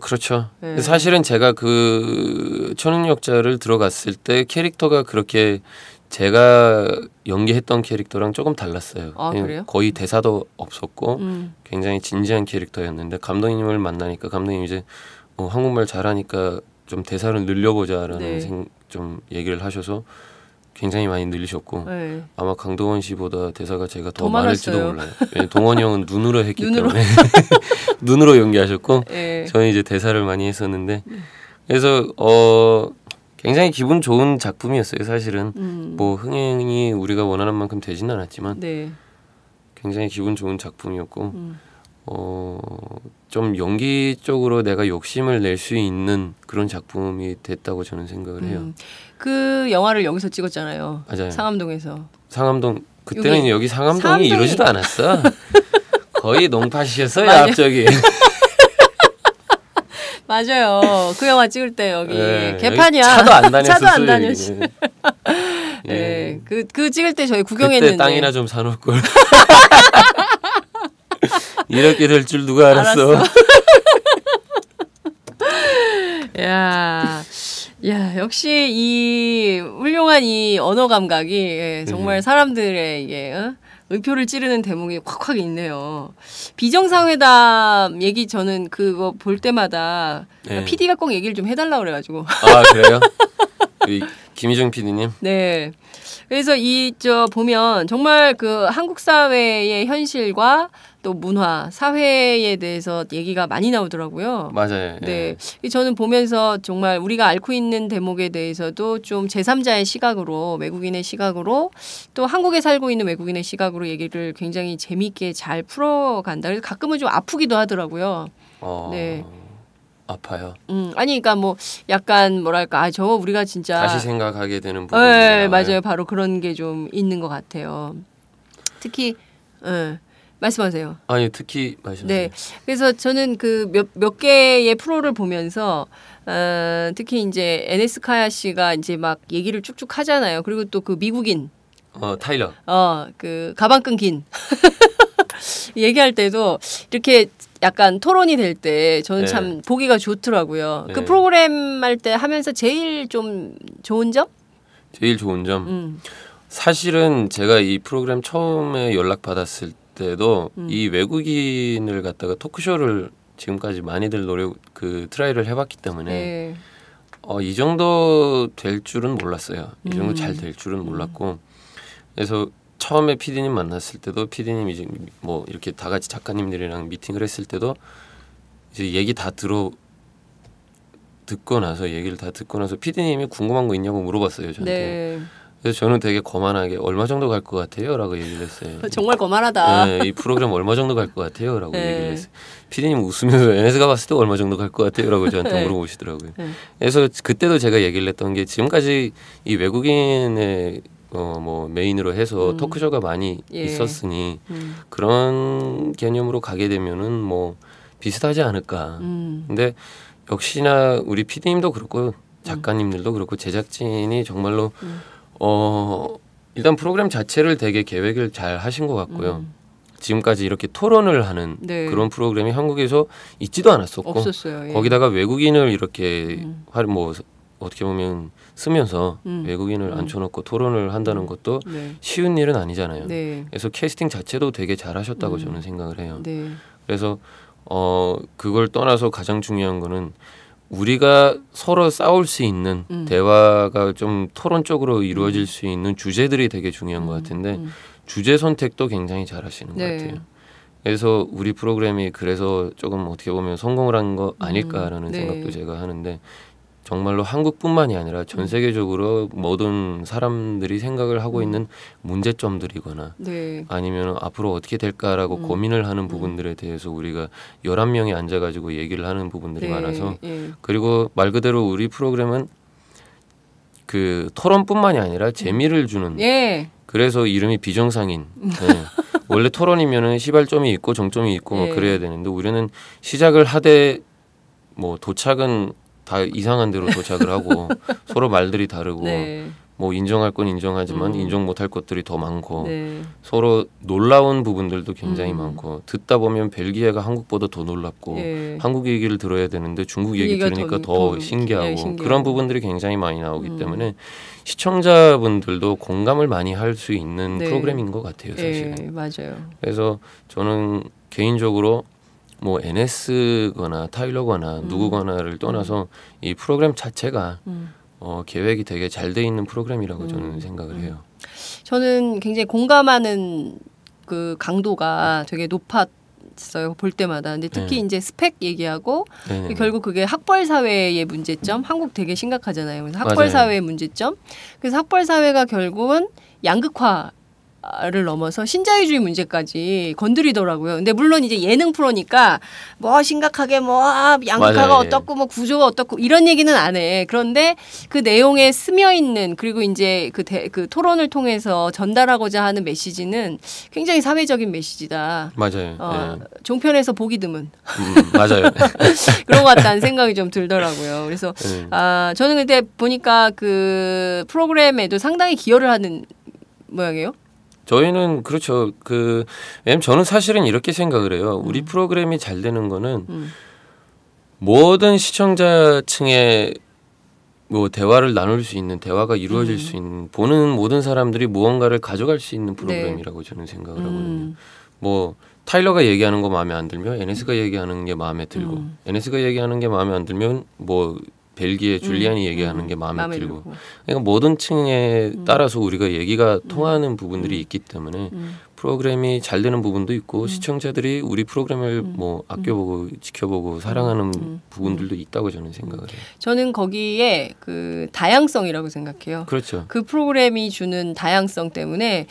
그렇죠. 네. 사실은 제가 그 초능력자를 들어갔을 때 캐릭터가 그렇게 제가 연기했던 캐릭터랑 조금 달랐어요. 그래요? 거의 대사도 없었고 굉장히 진지한 캐릭터였는데 감독님을 만나니까 감독님이 이제 한국말 잘하니까 좀 대사를 늘려보자라는 좀 얘기를 하셔서 굉장히 많이 늘리셨고 아마 강동원 씨보다 대사가 제가 더 많을지도 몰라요. 동원이 형은 눈으로 했기 때문에 눈으로 연기하셨고 저는 이제 대사를 많이 했었는데 그래서 굉장히 기분 좋은 작품이었어요. 사실은 뭐 흥행이 우리가 원하는 만큼 되지는 않았지만 네. 굉장히 기분 좋은 작품이었고 좀 연기적으로 내가 욕심을 낼 수 있는 그런 작품이 됐다고 저는 생각을 해요. 그 영화를 여기서 찍었잖아요. 맞아요. 상암동에서. 상암동 그때는 여기 상암동이 이러지도 않았어. 거의 농파시였어요. 앞쪽이. 맞아요. 그 영화 찍을 때 여기 네, 개판이야. 여기 차도 안 다녔었어요. 차도 안 다녔지. 네, 그 찍을 때 저희 구경했는데. 그때 땅이나 좀 사놓을 걸. 이렇게 될 줄 누가 알았어. 야, 역시 이 훌륭한 이 언어 감각이 정말 사람들의 이게 의표를 찌르는 대목이 확확 있네요. 비정상회담 얘기 저는 그거 볼 때마다 PD가 꼭 얘기를 좀 해달라 그래가지고. 아 그래요? 김희정 PD님. 네. 그래서 보면 정말 그 한국 사회의 현실과 또 문화, 사회에 대해서 얘기가 많이 나오더라고요. 맞아요. 네. 저는 보면서 정말 우리가 앓고 있는 대목에 대해서도 좀 제3자의 시각으로, 외국인의 시각으로, 또 한국에 살고 있는 외국인의 시각으로 얘기를 굉장히 재미있게 잘 풀어간다. 그래서 가끔은 좀 아프기도 하더라고요. 네. 아파요. 아니, 그러니까 뭐 약간 뭐랄까, 저거 우리가 진짜 다시 생각하게 되는 부분이 네, 맞아요. 바로 그런 게 좀 있는 것 같아요. 특히, 말씀하세요. 아니 특히 말씀하세요. 네, 그래서 저는 그 몇 개의 프로를 보면서 특히 이제 NS카야 씨가 이제 막 얘기를 쭉쭉 하잖아요. 그리고 또 그 미국인 타일러. 그 가방 끊긴 얘기할 때도 이렇게 약간 토론이 될 때 저는 참 보기가 좋더라고요. 그 프로그램 할 때 하면서 제일 좀 좋은 점? 제일 좋은 점. 사실은 제가 이 프로그램 처음에 연락 받았을 때도 이 외국인을 갖다가 토크쇼를 지금까지 많이들 트라이를 해봤기 때문에 이 정도 될 줄은 몰랐어요. 이 정도 잘 될 줄은 몰랐고 그래서 처음에 PD님 만났을 때도 PD님 이제 뭐 이렇게 다 같이 작가님들이랑 미팅을 했을 때도 이제 얘기 다 듣고 나서 PD님이 궁금한 거 있냐고 물어봤어요 저한테. 네. 그래서 저는 되게 거만하게 얼마 정도 갈 것 같아요?라고 얘기를 했어요. 정말 거만하다. 네, 이 프로그램 얼마 정도 갈 것 같아요?라고 얘기를 했어요. PD님 웃으면서 NS가 봤을 때 얼마 정도 갈 것 같아요?라고 저한테 물어보시더라고요. 그래서 그때도 제가 얘기를 했던 게 지금까지 이 외국인의 뭐 메인으로 해서 토크쇼가 많이 있었으니 그런 개념으로 가게 되면은 뭐 비슷하지 않을까. 근데 역시나 우리 PD님도 그렇고 작가님들도 그렇고 제작진이 정말로 일단 프로그램 자체를 되게 계획을 잘 하신 것 같고요. 지금까지 이렇게 토론을 하는 그런 프로그램이 한국에서 있지도 않았었고 없었어요. 거기다가 외국인을 이렇게 뭐 어떻게 보면 쓰면서 외국인을 앉혀놓고 토론을 한다는 것도 쉬운 일은 아니잖아요. 그래서 캐스팅 자체도 되게 잘 하셨다고 저는 생각을 해요. 그래서 그걸 떠나서 가장 중요한 거는 우리가 서로 싸울 수 있는 대화가 좀 토론적으로 이루어질 수 있는 주제들이 되게 중요한 것 같은데 주제 선택도 굉장히 잘 하시는 것 같아요. 그래서 우리 프로그램이 그래서 조금 어떻게 보면 성공을 한 거 아닐까라는 생각도 제가 하는데 정말로 한국뿐만이 아니라 전 세계적으로 모든 사람들이 생각을 하고 있는 문제점들이거나 아니면 앞으로 어떻게 될까라고 고민을 하는 부분들에 대해서 우리가 11명이 앉아가지고 얘기를 하는 부분들이 많아서 그리고 말 그대로 우리 프로그램은 그 토론뿐만이 아니라 재미를 주는 그래서 이름이 비정상인 원래 토론이면은 시발점이 있고 정점이 있고 뭐 그래야 되는데 우리는 시작을 하되 뭐 도착은 다 이상한 대로 도착을 하고 서로 말들이 다르고 뭐 인정할 건 인정하지만 인정 못할 것들이 더 많고 서로 놀라운 부분들도 굉장히 많고 듣다 보면 벨기에가 한국보다 더 놀랍고 한국 얘기를 들어야 되는데 중국 얘기 들으니까 더 신기하고 그런 부분들이 굉장히 많이 나오기 때문에 시청자분들도 공감을 많이 할 수 있는 프로그램인 것 같아요 사실은. 맞아요. 그래서 저는 개인적으로 뭐 NS거나 타일러거나 누구거나를 떠나서 이 프로그램 자체가 계획이 되게 잘 돼 있는 프로그램이라고 저는 생각을 해요. 저는 굉장히 공감하는 그 강도가 되게 많았어요. 볼 때마다. 근데 특히 네. 이제 스펙 얘기하고 네. 결국 그게 학벌 사회의 문제점. 한국 되게 심각하잖아요. 그래서 학벌 사회의 문제점. 그래서 학벌 사회가 결국은 양극화 를 넘어서 신자유주의 문제까지 건드리더라고요. 근데 물론 이제 예능 프로니까 뭐 심각하게 뭐 양극화가 맞아요. 어떻고 뭐 구조가 어떻고 이런 얘기는 안 해. 그런데 그 내용에 스며 있는 그리고 이제 그 토론을 통해서 전달하고자 하는 메시지는 굉장히 사회적인 메시지다. 맞아요. 네. 종편에서 보기 드문. 맞아요. 그런 것 같다는 생각이 좀 들더라고요. 그래서 저는 근데 보니까 그 프로그램에도 상당히 기여를 하는 모양이에요. 저희는 그렇죠. 왜냐면 저는 사실은 이렇게 생각을 해요. 우리 프로그램이 잘 되는 거는 모든 시청자층의 뭐 대화를 나눌 수 있는 대화가 이루어질 수 있는 보는 모든 사람들이 무언가를 가져갈 수 있는 프로그램이라고 저는 생각을 하거든요. 뭐 타일러가 얘기하는 거 마음에 안 들면 NS가 얘기하는 게 마음에 들고 NS가 얘기하는 게 마음에 안 들면 뭐 벨기에 줄리안이 얘기하는 게 마음에 들고 그러니까 모든 층에 따라서 우리가 얘기가 통하는 부분들이 있기 때문에 프로그램이 잘 되는 부분도 있고 시청자들이 우리 프로그램을 뭐 아껴보고 지켜보고 사랑하는 부분들도 있다고 저는 생각을 해요. 저는 거기에 그 다양성이라고 생각해요. 그렇죠. 그 프로그램이 주는 다양성 때문에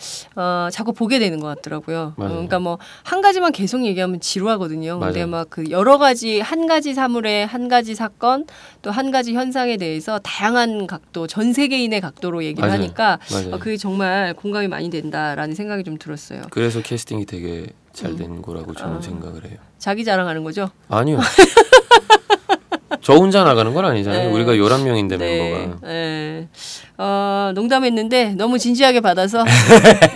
자꾸 보게 되는 것 같더라고요. 그러니까 뭐 한 가지만 계속 얘기하면 지루하거든요. 근데 막 그 여러 가지 한 가지 사물에 한 가지 사건 또 한 가지 현상에 대해서 다양한 각도 전 세계인의 각도로 얘기를 하니까 그게 정말 공감이 많이 된다라는 생각이 좀 들었어요. 그래서 캐스팅이 되게 잘 된 거라고 저는 생각을 해요. 자기 자랑하는 거죠? 아니요. 저 혼자 나가는 건 아니잖아요. 네. 우리가 11명인데 멤버가. 네. 농담했는데 너무 진지하게 받아서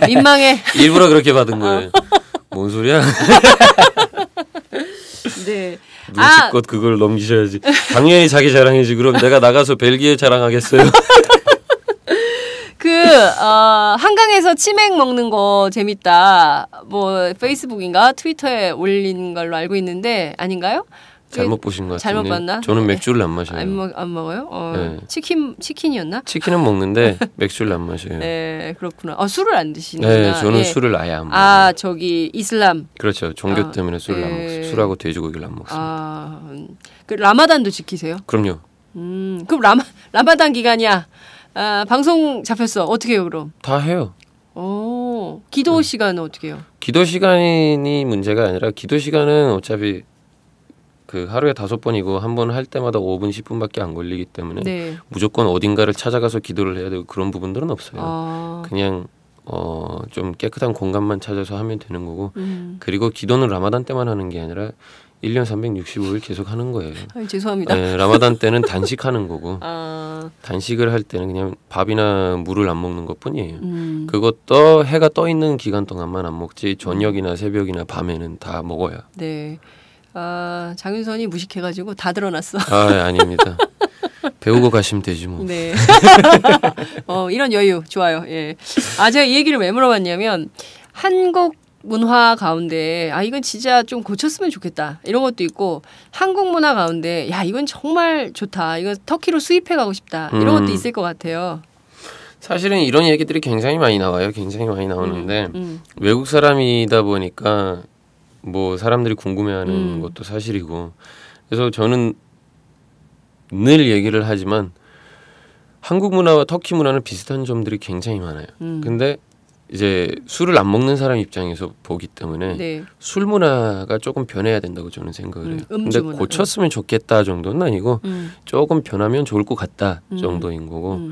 민망해. 일부러 그렇게 받은 거예요. 뭔 소리야? 네. 눈치껏 그걸 넘기셔야지. 당연히 자기 자랑이지. 그럼 내가 나가서 벨기에 자랑하겠어요. 한강에서 치맥 먹는 거 재밌다. 뭐 페이스북인가 트위터에 올린 걸로 알고 있는데 아닌가요? 잘못 보신 것 같은데. 잘못 봤나? 저는 맥주를 안 마셔요. 안 먹어요? 네. 치킨이었나? 치킨은 먹는데 맥주를 안 마셔요. 네, 그렇구나. 술을 안 드시는구나. 네, 저는 술을 아예 안 먹어요. 저기 이슬람. 그렇죠. 종교 때문에 술을 안 먹어요. 술하고 돼지고기를 안 먹습니다. 그 라마단도 지키세요? 그럼요. 그럼 라마단 기간이야. 방송 잡혔어. 어떻게 해요, 그럼? 다 해요. 기도 시간은 어떻게 해요? 기도 시간이 문제가 아니라 기도 시간은 어차피 그 하루에 5번이고 한 번 할 때마다 5분 10분밖에 안 걸리기 때문에 무조건 어딘가를 찾아가서 기도를 해야 되고 그런 부분들은 없어요. 그냥 좀 깨끗한 공간만 찾아서 하면 되는 거고 그리고 기도는 라마단 때만 하는 게 아니라 1년 365일 계속 하는 거예요. 죄송합니다. 네, 라마단 때는 단식하는 거고 단식을 할 때는 그냥 밥이나 물을 안 먹는 것뿐이에요. 그것도 해가 떠 있는 기간 동안만 안 먹지 저녁이나 새벽이나 밤에는 다 먹어요. 네. 장윤선이 무식해가지고 다 드러났어. 아닙니다. 배우고 가시면 되지 뭐. 네. 이런 여유 좋아요. 예. 제가 이 얘기를 왜 물어봤냐면 한국 문화 가운데 이건 진짜 좀 고쳤으면 좋겠다 이런 것도 있고 한국 문화 가운데 이건 정말 좋다 이거 터키로 수입해 가고 싶다 이런 것도 있을 것 같아요. 사실은 이런 얘기들이 굉장히 많이 나와요. 굉장히 많이 나오는데 외국 사람이다 보니까 뭐 사람들이 궁금해하는 것도 사실이고 그래서 저는 늘 얘기를 하지만 한국 문화와 터키 문화는 비슷한 점들이 굉장히 많아요. 근데 이제 술을 안 먹는 사람 입장에서 보기 때문에 술 문화가 조금 변해야 된다고 저는 생각을 해요. 근데 고쳤으면 좋겠다 정도는 아니고 조금 변하면 좋을 것 같다 정도인 거고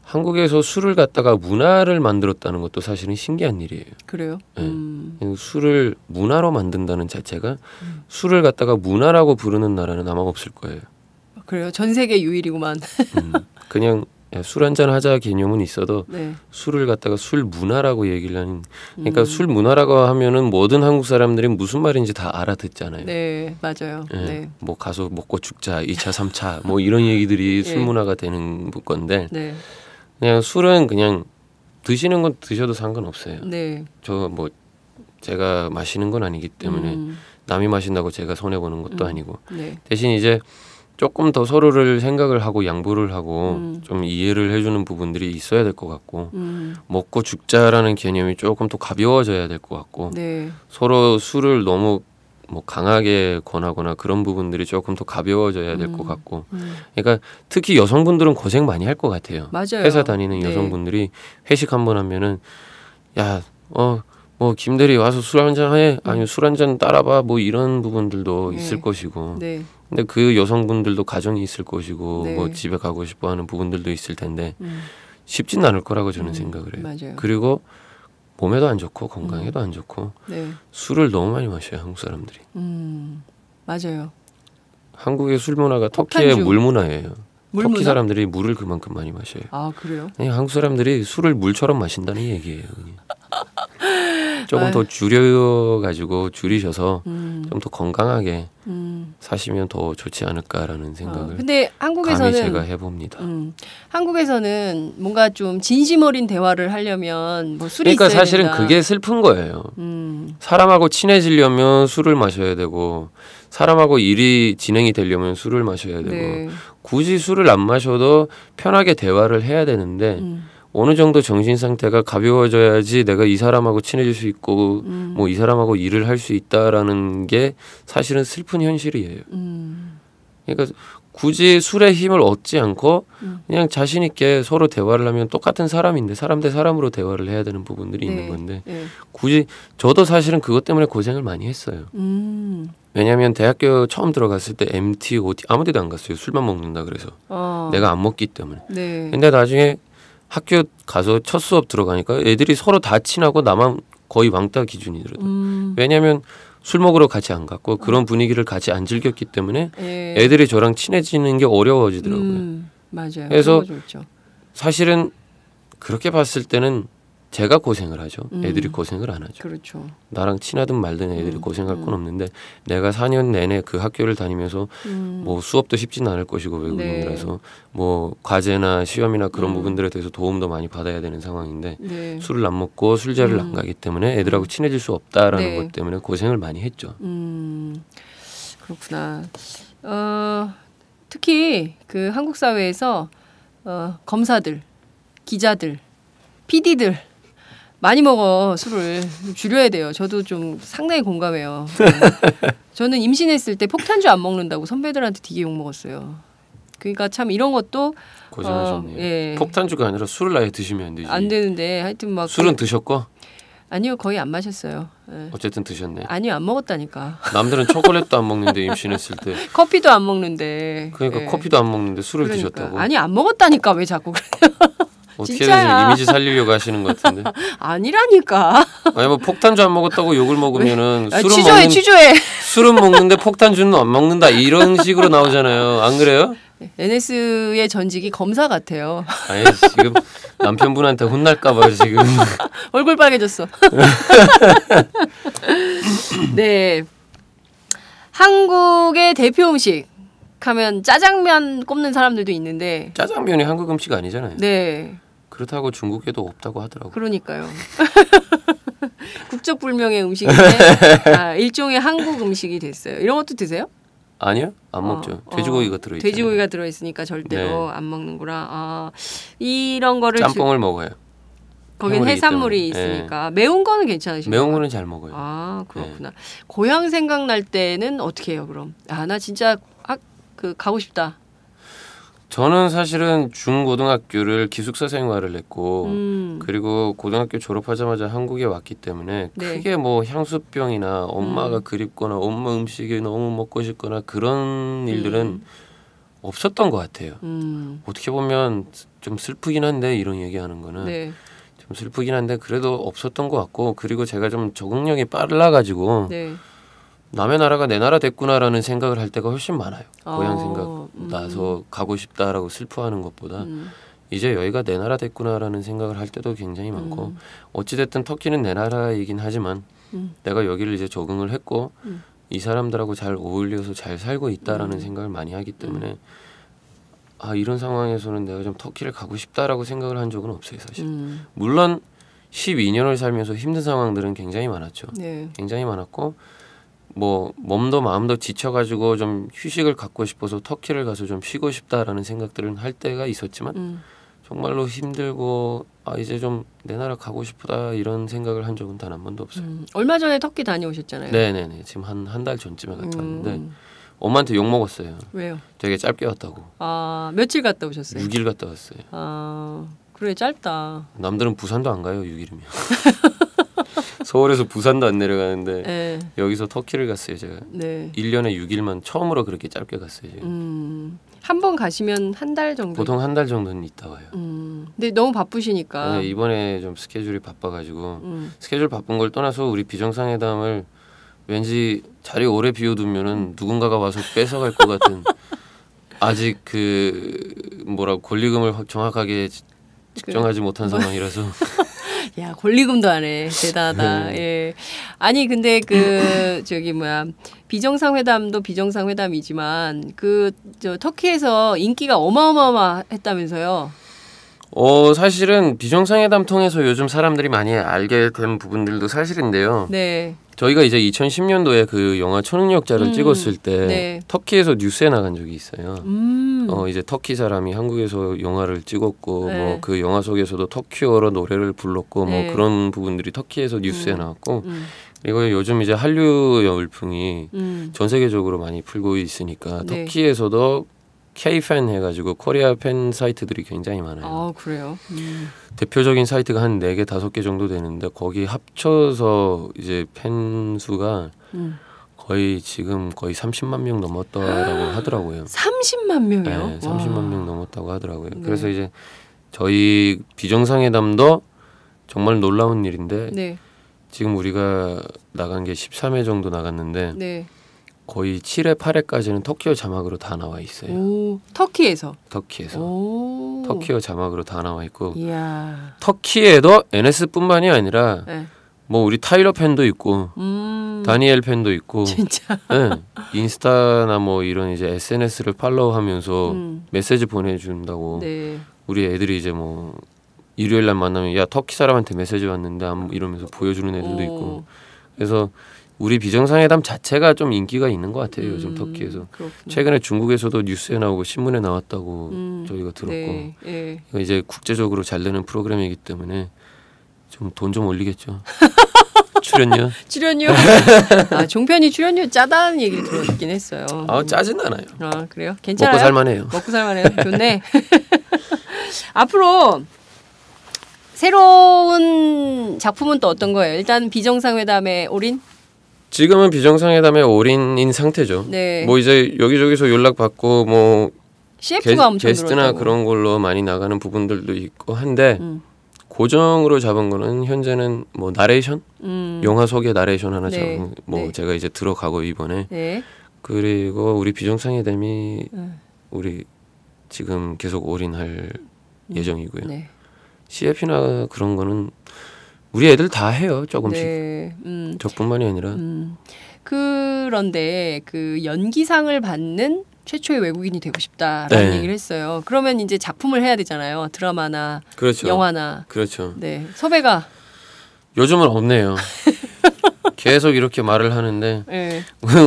한국에서 술을 갖다가 문화를 만들었다는 것도 사실은 신기한 일이에요. 그래요? 네. 술을 문화로 만든다는 자체가 술을 갖다가 문화라고 부르는 나라는 아마 없을 거예요. 그래요? 전 세계 유일이구만. 그냥 술 한잔 하자 개념은 있어도 술을 갖다가 술 문화라고 얘기를 하는 그러니까 술 문화라고 하면은 모든 한국 사람들이 무슨 말인지 다 알아듣잖아요. 네, 맞아요. 네. 뭐 가서 먹고 죽자 2차 3차 뭐 이런 얘기들이 술 문화가 되는 건데 그냥 술은 그냥 드시는 건 드셔도 상관없어요. 저 뭐 제가 마시는 건 아니기 때문에 남이 마신다고 제가 손해 보는 것도 아니고 대신 이제 조금 더 서로를 생각을 하고 양보를 하고 좀 이해를 해주는 부분들이 있어야 될 것 같고 먹고 죽자라는 개념이 조금 더 가벼워져야 될 것 같고 네. 서로 술을 너무 뭐 강하게 권하거나 그런 부분들이 조금 더 가벼워져야 될 것 같고 그러니까 특히 여성분들은 고생 많이 할 것 같아요. 맞아요. 회사 다니는 여성분들이 회식 한번 하면은 야 뭐 김대리 와서 술 한잔 해 아니면 술 한잔 따라봐 뭐 이런 부분들도 있을 것이고 네. 근데 그 여성분들도 가정이 있을 것이고 네. 뭐 집에 가고 싶어하는 부분들도 있을 텐데 쉽진 않을 거라고 저는 생각을 해요. 맞아요. 그리고 몸에도 안 좋고 건강에도 안 좋고 네. 술을 너무 많이 마셔요 한국 사람들이. 맞아요. 한국의 술 문화가 터키의 물 문화예요. 물 터키 문화? 사람들이 물을 그만큼 많이 마셔요. 아 그래요? 그냥 한국 사람들이 술을 물처럼 마신다는 얘기예요. 조금 더 줄여가지고 줄이셔서 좀 더 건강하게 사시면 더 좋지 않을까라는 생각을 근데 한국에서는 감히 제가 해봅니다. 한국에서는 뭔가 좀 진심 어린 대화를 하려면 뭐 술이 그러니까 있어야 사실은 된다. 그게 슬픈 거예요. 사람하고 친해지려면 술을 마셔야 되고 사람하고 일이 진행이 되려면 술을 마셔야 되고 네. 굳이 술을 안 마셔도 편하게 대화를 해야 되는데 어느 정도 정신 상태가 가벼워져야지 내가 이 사람하고 친해질 수 있고 뭐 이 사람하고 일을 할 수 있다라는 게 사실은 슬픈 현실이에요. 그러니까 굳이 술의 힘을 얻지 않고 그냥 자신 있게 서로 대화를 하면 똑같은 사람인데 사람 대 사람으로 대화를 해야 되는 부분들이 네. 있는 건데 네. 굳이 저도 사실은 그것 때문에 고생을 많이 했어요. 왜냐하면 대학교 처음 들어갔을 때 MT, OT 아무 데도 안 갔어요. 술만 먹는다 그래서 내가 안 먹기 때문에. 네. 근데 나중에 학교 가서 첫 수업 들어가니까 애들이 서로 다 친하고 나만 거의 왕따 기준이더라고요. 왜냐하면 술 먹으러 같이 안 갔고 그런 분위기를 같이 안 즐겼기 때문에 예. 애들이 저랑 친해지는 게 어려워지더라고요. 맞아요. 그래서 그런 거죠. 사실은 그렇게 봤을 때는 제가 고생을 하죠. 애들이 고생을 안 하죠. 그렇죠. 나랑 친하든 말든 애들이 고생할 건 없는데 내가 4년 내내 그 학교를 다니면서 뭐 수업도 쉽지는 않을 것이고 외국인이라서 네. 뭐 과제나 시험이나 그런 부분들에 대해서 도움도 많이 받아야 되는 상황인데 네. 술을 안 먹고 술자리를 안 가기 때문에 애들하고 친해질 수 없다라는 네. 것 때문에 고생을 많이 했죠. 그렇구나. 특히 그 한국 사회에서 검사들, 기자들, PD들 많이 먹어 술을 줄여야 돼요. 저도 좀 상당히 공감해요. 저는 임신했을 때 폭탄주 안 먹는다고 선배들한테 되게 욕 먹었어요. 그러니까 참 이런 것도 고생하셨네요. 예. 폭탄주가 아니라 술을 아예 드시면 안 되지. 안 되는데 하여튼 막 술은 드셨고? 아니요 거의 안 마셨어요. 예. 어쨌든 드셨네. 아니요 안 먹었다니까. 남들은 초콜릿도 안 먹는데 임신했을 때. 커피도 안 먹는데. 그러니까 예. 커피도 안 먹는데 술을 그러니까. 드셨다고. 아니 안 먹었다니까 왜 자꾸 그래요? 어떻게든 지금 이미지 살리려고 하시는 것 같은데. 아니라니까. 아니 뭐 폭탄주 안 먹었다고 욕을 먹으면은 취조해. 술은 먹는데 폭탄주는 안 먹는다 이런 식으로 나오잖아요. 안 그래요? NS의 전직이 검사 같아요. 아니 지금 남편분한테 혼날까봐 지금. 얼굴 빨개졌어. 네. 한국의 대표 음식 하면 짜장면 꼽는 사람들도 있는데 짜장면이 한국 음식 아니잖아요. 네. 그렇다고 중국에도 없다고 하더라고요. 그러니까요. 국적불명의 음식인데 일종의 한국 음식이 됐어요. 이런 것도 드세요? 아니요, 안 먹죠. 돼지고기가 들어있죠. 돼지고기가 들어있으니까 절대로 네. 안 먹는구나. 이런 거를 짬뽕을 먹어요. 거긴 해산물이 있으니까 매운 거는 괜찮으신가요? 매운 거는 잘 먹어요. 아 그렇구나. 고향 생각날 때는 어떻게 해요? 그럼 나 진짜 가고 싶다. 저는 사실은 중고등학교를 기숙사 생활을 했고 그리고 고등학교 졸업하자마자 한국에 왔기 때문에 네. 크게 뭐 향수병이나 엄마가 그립거나 엄마 음식이 너무 먹고 싶거나 그런 일들은 없었던 것 같아요. 어떻게 보면 좀 슬프긴 한데 이런 얘기하는 거는 네. 좀 슬프긴 한데 그래도 없었던 것 같고 그리고 제가 좀 적응력이 빨라가지고 네. 남의 나라가 내 나라 됐구나라는 생각을 할 때가 훨씬 많아요. 고향 생각 나서 가고 싶다라고 슬퍼하는 것보다 이제 여기가 내 나라 됐구나라는 생각을 할 때도 굉장히 많고 어찌됐든 터키는 내 나라이긴 하지만 내가 여기를 이제 적응을 했고 이 사람들하고 잘 어울려서 잘 살고 있다라는 생각을 많이 하기 때문에 이런 상황에서는 내가 좀 터키를 가고 싶다라고 생각을 한 적은 없어요. 사실. 물론 12년을 살면서 힘든 상황들은 굉장히 많았죠. 네. 굉장히 많았고 뭐 몸도 마음도 지쳐가지고 좀 휴식을 갖고 싶어서 터키를 가서 좀 쉬고 싶다라는 생각들은 할 때가 있었지만 정말로 힘들고 이제 좀 내 나라 가고 싶다 이런 생각을 한 적은 단 한 번도 없어요. 얼마 전에 터키 다녀오셨잖아요. 네네네. 지금 한 달 전쯤에 갔다 왔는데 엄마한테 욕 먹었어요. 왜요? 되게 짧게 왔다고. 며칠 갔다 오셨어요? 6일 갔다 왔어요. 그래 짧다. 남들은 부산도 안 가요 6일이면. 서울에서 부산도 안 내려가는데 네. 여기서 터키를 갔어요 제가. 네. 1년에 6일만 처음으로 그렇게 짧게 갔어요. 한 번 가시면 한 달 정도? 보통 한 달 정도는 있다 와요. 근데 너무 바쁘시니까. 네, 이번에 좀 스케줄이 바빠가지고 스케줄 바쁜 걸 떠나서 우리 비정상회담을 왠지 자리 오래 비워두면은 누군가가 와서 뺏어갈 것 같은 아직 그 뭐라고 권리금을 정확하게 측정하지 못한 상황이라서. 야 권리금도 안 해. 대단하다. 예. 아니 근데 그 저기 뭐야 비정상회담도 비정상회담이지만 그 저 터키에서 인기가 어마어마했다면서요. 사실은 비정상회담 통해서 요즘 사람들이 많이 알게 된 부분들도 사실인데요. 네. 저희가 이제 2010년도에 그 영화 초능력자를 찍었을 때 네. 터키에서 뉴스에 나간 적이 있어요. 이제 터키 사람이 한국에서 영화를 찍었고 네. 뭐 그 영화 속에서도 터키어로 노래를 불렀고 네. 뭐 그런 부분들이 터키에서 뉴스에 나왔고 그리고 요즘 이제 한류 열풍이 전 세계적으로 많이 풀고 있으니까 네. 터키에서도 K-팬 해가지고 코리아 팬 사이트들이 굉장히 많아요. 그래요? 대표적인 사이트가 한 4개, 5개 정도 되는데 거기 합쳐서 이제 팬 수가 거의 지금 거의 30만 명 넘었다라고 하더라고요. 30만 명이요? 네, 30만 명 넘었다고 하더라고요. 네. 그래서 이제 저희 비정상회담도 정말 놀라운 일인데 네. 지금 우리가 나간 게 13회 정도 나갔는데 네. 거의 7회, 8회까지는 터키어 자막으로 다 나와 있어요. 터키에서? 터키어 자막으로 다 나와 있고 이야. 터키에도 NS뿐만이 아니라 네. 뭐 우리 타일러 팬도 있고 다니엘 팬도 있고 진짜? 네. 인스타나 뭐 이런 이제 SNS를 팔로우하면서 메시지 보내준다고 네. 우리 애들이 이제 뭐 일요일 날 만나면 야 터키 사람한테 메시지 왔는데 이러면서 보여주는 애들도 있고 그래서 우리 비정상회담 자체가 좀 인기가 있는 것 같아요. 요즘 터키에서. 그렇구나. 최근에 중국에서도 뉴스에 나오고 신문에 나왔다고 저희가 들었고 네, 네. 이제 국제적으로 잘 되는 프로그램이기 때문에 좀 돈 좀 올리겠죠. 출연료? 출연료? 종편이 출연료 짜다는 얘기를 들었긴 했어요. 짜진 않아요. 그래요? 괜찮아요? 먹고 살만해요. 먹고 살만해요. 좋네. 앞으로 새로운 작품은 또 어떤 거예요? 일단 비정상회담에 올인? 지금은 비정상회담에 올인인 상태죠. 네. 뭐 이제 여기저기서 연락 받고 뭐 CF가 엄청 게스트나 들어왔다고. 그런 걸로 많이 나가는 부분들도 있고 한데 고정으로 잡은 거는 현재는 뭐 나레이션, 영화 속의 나레이션 하나 잡은 뭐 네. 제가 이제 들어가고 이번에 네. 그리고 우리 비정상회담이 우리 지금 계속 올인할 예정이고요. 네. CF나 그런 거는 우리 애들 다 해요 조금씩. 네. 저뿐만이 아니라. 그런데 그 연기상을 받는 최초의 외국인이 되고 싶다라는 네. 얘기를 했어요. 그러면 이제 작품을 해야 되잖아요. 드라마나 그렇죠. 영화나. 그렇죠. 네. 섭외가 요즘은 없네요. 계속 이렇게 말을 하는데 네.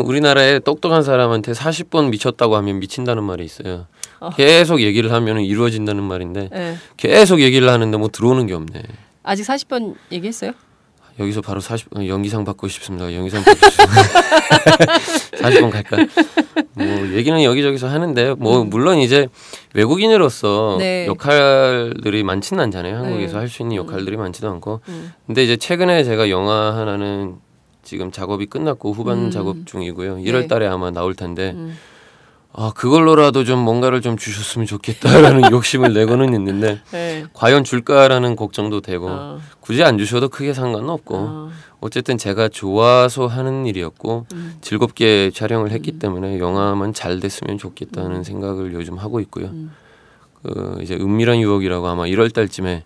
우리나라에 똑똑한 사람한테 40번 미쳤다고 하면 미친다는 말이 있어요. 계속 얘기를 하면 이루어진다는 말인데 네. 계속 얘기를 하는데 뭐 들어오는 게 없네. 아직 40번 얘기했어요? 여기서 바로 연기상 받고 싶습니다. 연기상 받고 싶습니다. 40번 갈까? 뭐 얘기는 여기저기서 하는데 뭐 물론 이제 외국인으로서 네. 역할들이 많지는 않잖아요. 한국에서 할 수 있는 역할들이 많지도 않고. 근데 이제 최근에 제가 영화 하나는 지금 작업이 끝났고 후반 작업 중이고요. 1월 달에 아마 나올 텐데 그걸로라도 좀 뭔가를 좀 주셨으면 좋겠다라는 욕심을 내고는 있는데 네. 과연 줄까라는 걱정도 되고 굳이 안 주셔도 크게 상관은 없고 어쨌든 제가 좋아서 하는 일이었고 즐겁게 촬영을 했기 때문에 영화만 잘 됐으면 좋겠다는 생각을 요즘 하고 있고요. 이제 은밀한 유혹이라고 아마 1월 달쯤에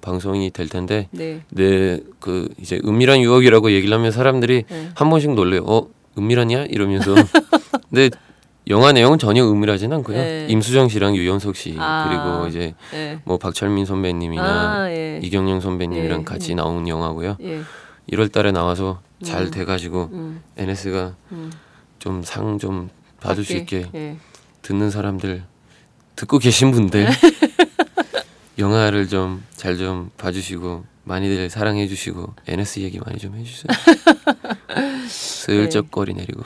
방송이 될 텐데 네, 그 이제 은밀한 유혹이라고 얘기를 하면 사람들이 한 번씩 놀래요. 은밀하냐 이러면서 근데 영화 내용은 전혀 은밀하진 않고요. 네. 임수정 씨랑 유연석 씨 그리고 이제 네. 뭐 박철민 선배님이나 예. 이경영 선배님이랑 같이 나온 영화고요. 1월 달에 나와서 잘 돼가지고 NS가 좀 상 좀 받을 수 있게 예. 듣는 사람들 듣고 계신 분들 영화를 좀 잘 좀 봐주시고 많이들 사랑해 주시고 NS 얘기 많이 좀 해주세요. 슬쩍 거리 내리고.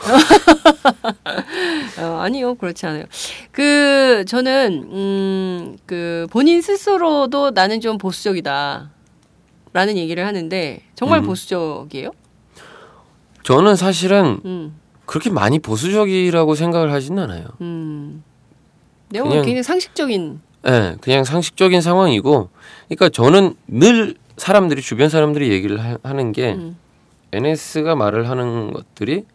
아니요, 그렇지 않아요. 저는 본인 스스로도 나는 좀 보수적이다라는 얘기를 하는데 정말 보수적이에요? 저는 사실은 그렇게 많이 보수적이라고 생각을 하지는 않아요. 내용은 굉장히 상식적인. 네, 그냥 상식적인 상황이고, 그러니까 저는 늘 사람들이 주변 사람들이 얘기를 하는 게 NS가 말을 하는 것들이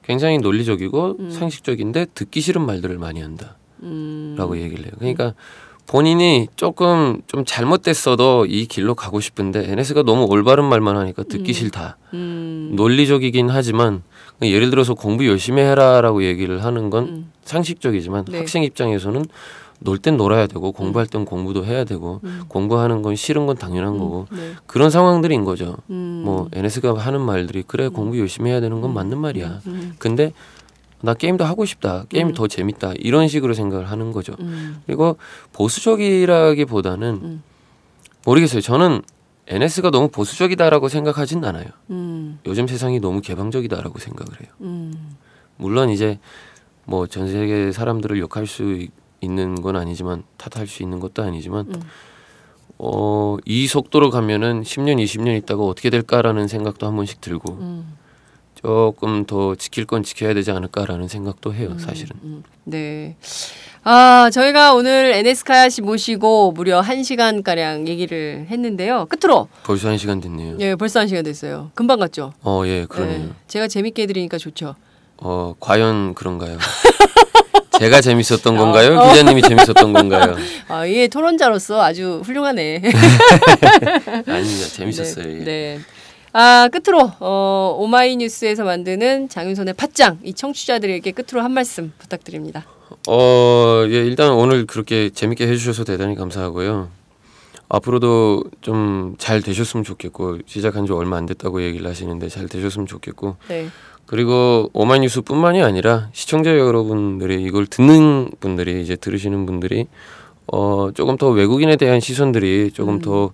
굉장히 논리적이고 상식적인데 듣기 싫은 말들을 많이 한다라고 얘기를 해요. 그러니까 본인이 조금 좀 잘못됐어도 이 길로 가고 싶은데 NS가 너무 올바른 말만 하니까 듣기 싫다. 논리적이긴 하지만 예를 들어서 공부 열심히 해라라고 얘기를 하는 건 상식적이지만 네. 학생 입장에서는 놀 땐 놀아야 되고 공부할 땐 공부도 해야 되고 공부하는 건 싫은 건 당연한 거고 네. 그런 상황들인 거죠. 뭐 NS가 하는 말들이 그래 공부 열심히 해야 되는 건 맞는 말이야. 근데 나 게임도 하고 싶다. 게임이 더 재밌다. 이런 식으로 생각을 하는 거죠. 그리고 보수적이라기보다는 모르겠어요. 저는 NS가 너무 보수적이다라고 생각하진 않아요. 요즘 세상이 너무 개방적이다라고 생각을 해요. 물론 이제 뭐 전 세계 사람들을 욕할 수 있는 건 아니지만 탓할 수 있는 것도 아니지만 이 속도로 가면은 10년, 20년 있다가 어떻게 될까라는 생각도 한 번씩 들고 조금 더 지킬 건 지켜야 되지 않을까라는 생각도 해요, 사실은. 네. 저희가 오늘 NS카야 씨 모시고 무려 1시간가량 얘기를 했는데요. 끝으로. 벌써 1시간 됐네요. 예, 벌써 1시간 됐어요. 금방 갔죠? 예, 그러네요. 예, 제가 재밌게 해드리니까 좋죠. 과연 그런가요? 제가 재밌었던 건가요? 기자님이 재밌었던 건가요? 예, 토론자로서 아주 훌륭하네. 아닙니다. 재밌었어요. 네. 네. 끝으로 오마이뉴스에서 만드는 장윤선의 팟짱 이 청취자들에게 끝으로 한 말씀 부탁드립니다. 예, 일단 오늘 그렇게 재밌게 해주셔서 대단히 감사하고요. 앞으로도 좀 잘 되셨으면 좋겠고 시작한 지 얼마 안 됐다고 얘기를 하시는데 잘 되셨으면 좋겠고 네. 그리고 오마이뉴스뿐만이 아니라 시청자 여러분들이 이걸 듣는 분들이 이제 들으시는 분들이 조금 더 외국인에 대한 시선들이 조금 더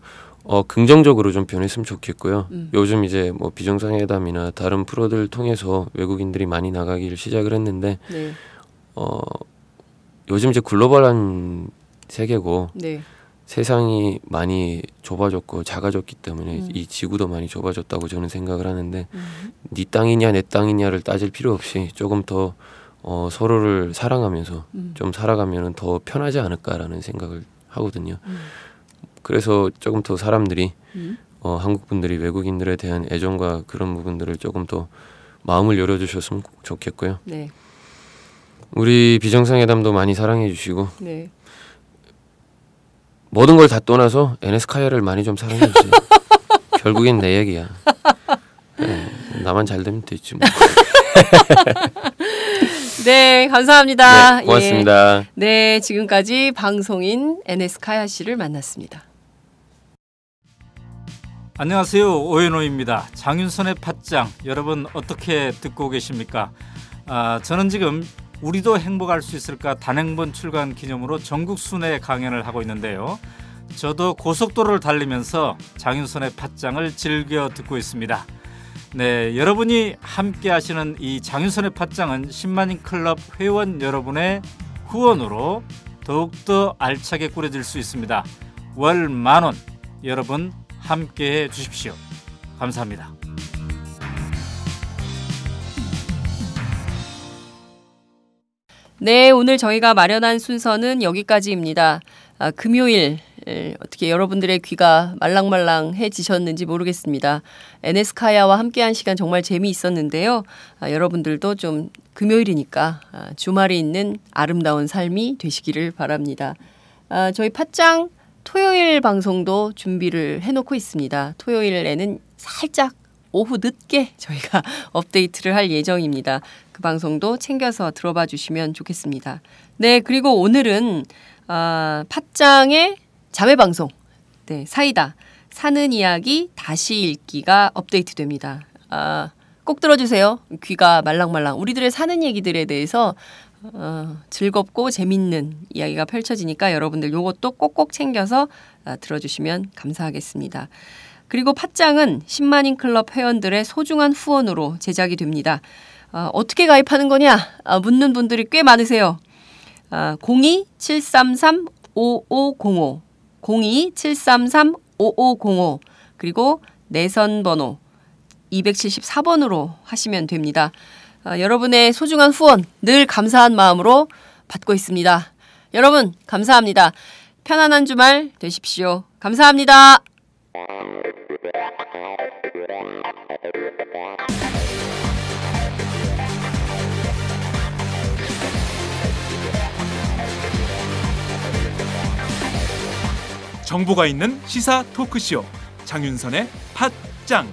긍정적으로 좀 변했으면 좋겠고요. 요즘 이제 뭐 비정상회담이나 다른 프로들 통해서 외국인들이 많이 나가기를 시작을 했는데 네. 요즘 이제 글로벌한 세계고 네. 세상이 많이 좁아졌고 작아졌기 때문에 이 지구도 많이 좁아졌다고 저는 생각을 하는데 네 땅이냐 내 땅이냐를 따질 필요 없이 조금 더 서로를 사랑하면서 좀 살아가면 더 편하지 않을까라는 생각을 하거든요. 그래서 조금 더 사람들이 한국 분들이 외국인들에 대한 애정과 그런 부분들을 조금 더 마음을 열어주셨으면 좋겠고요. 네. 우리 비정상회담도 많이 사랑해 주시고 네. 모든 걸 다 떠나서 NS카야를 많이 좀 사랑해 주세요. 결국엔 내 얘기야. 네, 나만 잘 되면 됐지 뭐. 네, 감사합니다. 네, 고맙습니다. 예. 네, 지금까지 방송인 NS카야 씨를 만났습니다. 안녕하세요, 오연호입니다. 장윤선의 팟짱 여러분 어떻게 듣고 계십니까? 저는 지금 우리도 행복할 수 있을까 단행본 출간 기념으로 전국 순회 강연을 하고 있는데요. 저도 고속도로를 달리면서 장윤선의 팟짱을 즐겨 듣고 있습니다. 네, 여러분이 함께 하시는 이 장윤선의 팟짱은 10만인 클럽 회원 여러분의 후원으로 더욱더 알차게 꾸려질 수 있습니다. 월 10,000원 여러분 함께해 주십시오. 감사합니다. 네, 오늘 저희가 마련한 순서는 여기까지입니다. 금요일 어떻게 여러분들의 귀가 말랑말랑해지셨는지 모르겠습니다. NS카야와 함께한 시간 정말 재미있었는데요. 여러분들도 좀 금요일이니까 주말에 있는 아름다운 삶이 되시기를 바랍니다. 저희 팟짱 토요일 방송도 준비를 해놓고 있습니다. 토요일에는 살짝 오후 늦게 저희가 업데이트를 할 예정입니다. 그 방송도 챙겨서 들어봐 주시면 좋겠습니다. 네, 그리고 오늘은 팟짱의 자매 방송 사이다 사는 이야기 다시 읽기가 업데이트 됩니다. 꼭 들어주세요. 귀가 말랑말랑. 우리들의 사는 얘기들에 대해서 즐겁고 재밌는 이야기가 펼쳐지니까 여러분들 요것도 꼭꼭 챙겨서 들어주시면 감사하겠습니다. 그리고 팟짱은 10만인 클럽 회원들의 소중한 후원으로 제작이 됩니다. 어떻게 가입하는 거냐 묻는 분들이 꽤 많으세요. 02-733-5505 02-733-5505 그리고 내선 번호 274번으로 하시면 됩니다. 여러분의 소중한 후원 늘 감사한 마음으로 받고 있습니다. 여러분 감사합니다. 편안한 주말 되십시오. 감사합니다. 정보가 있는 시사 토크쇼 장윤선의 팟짱.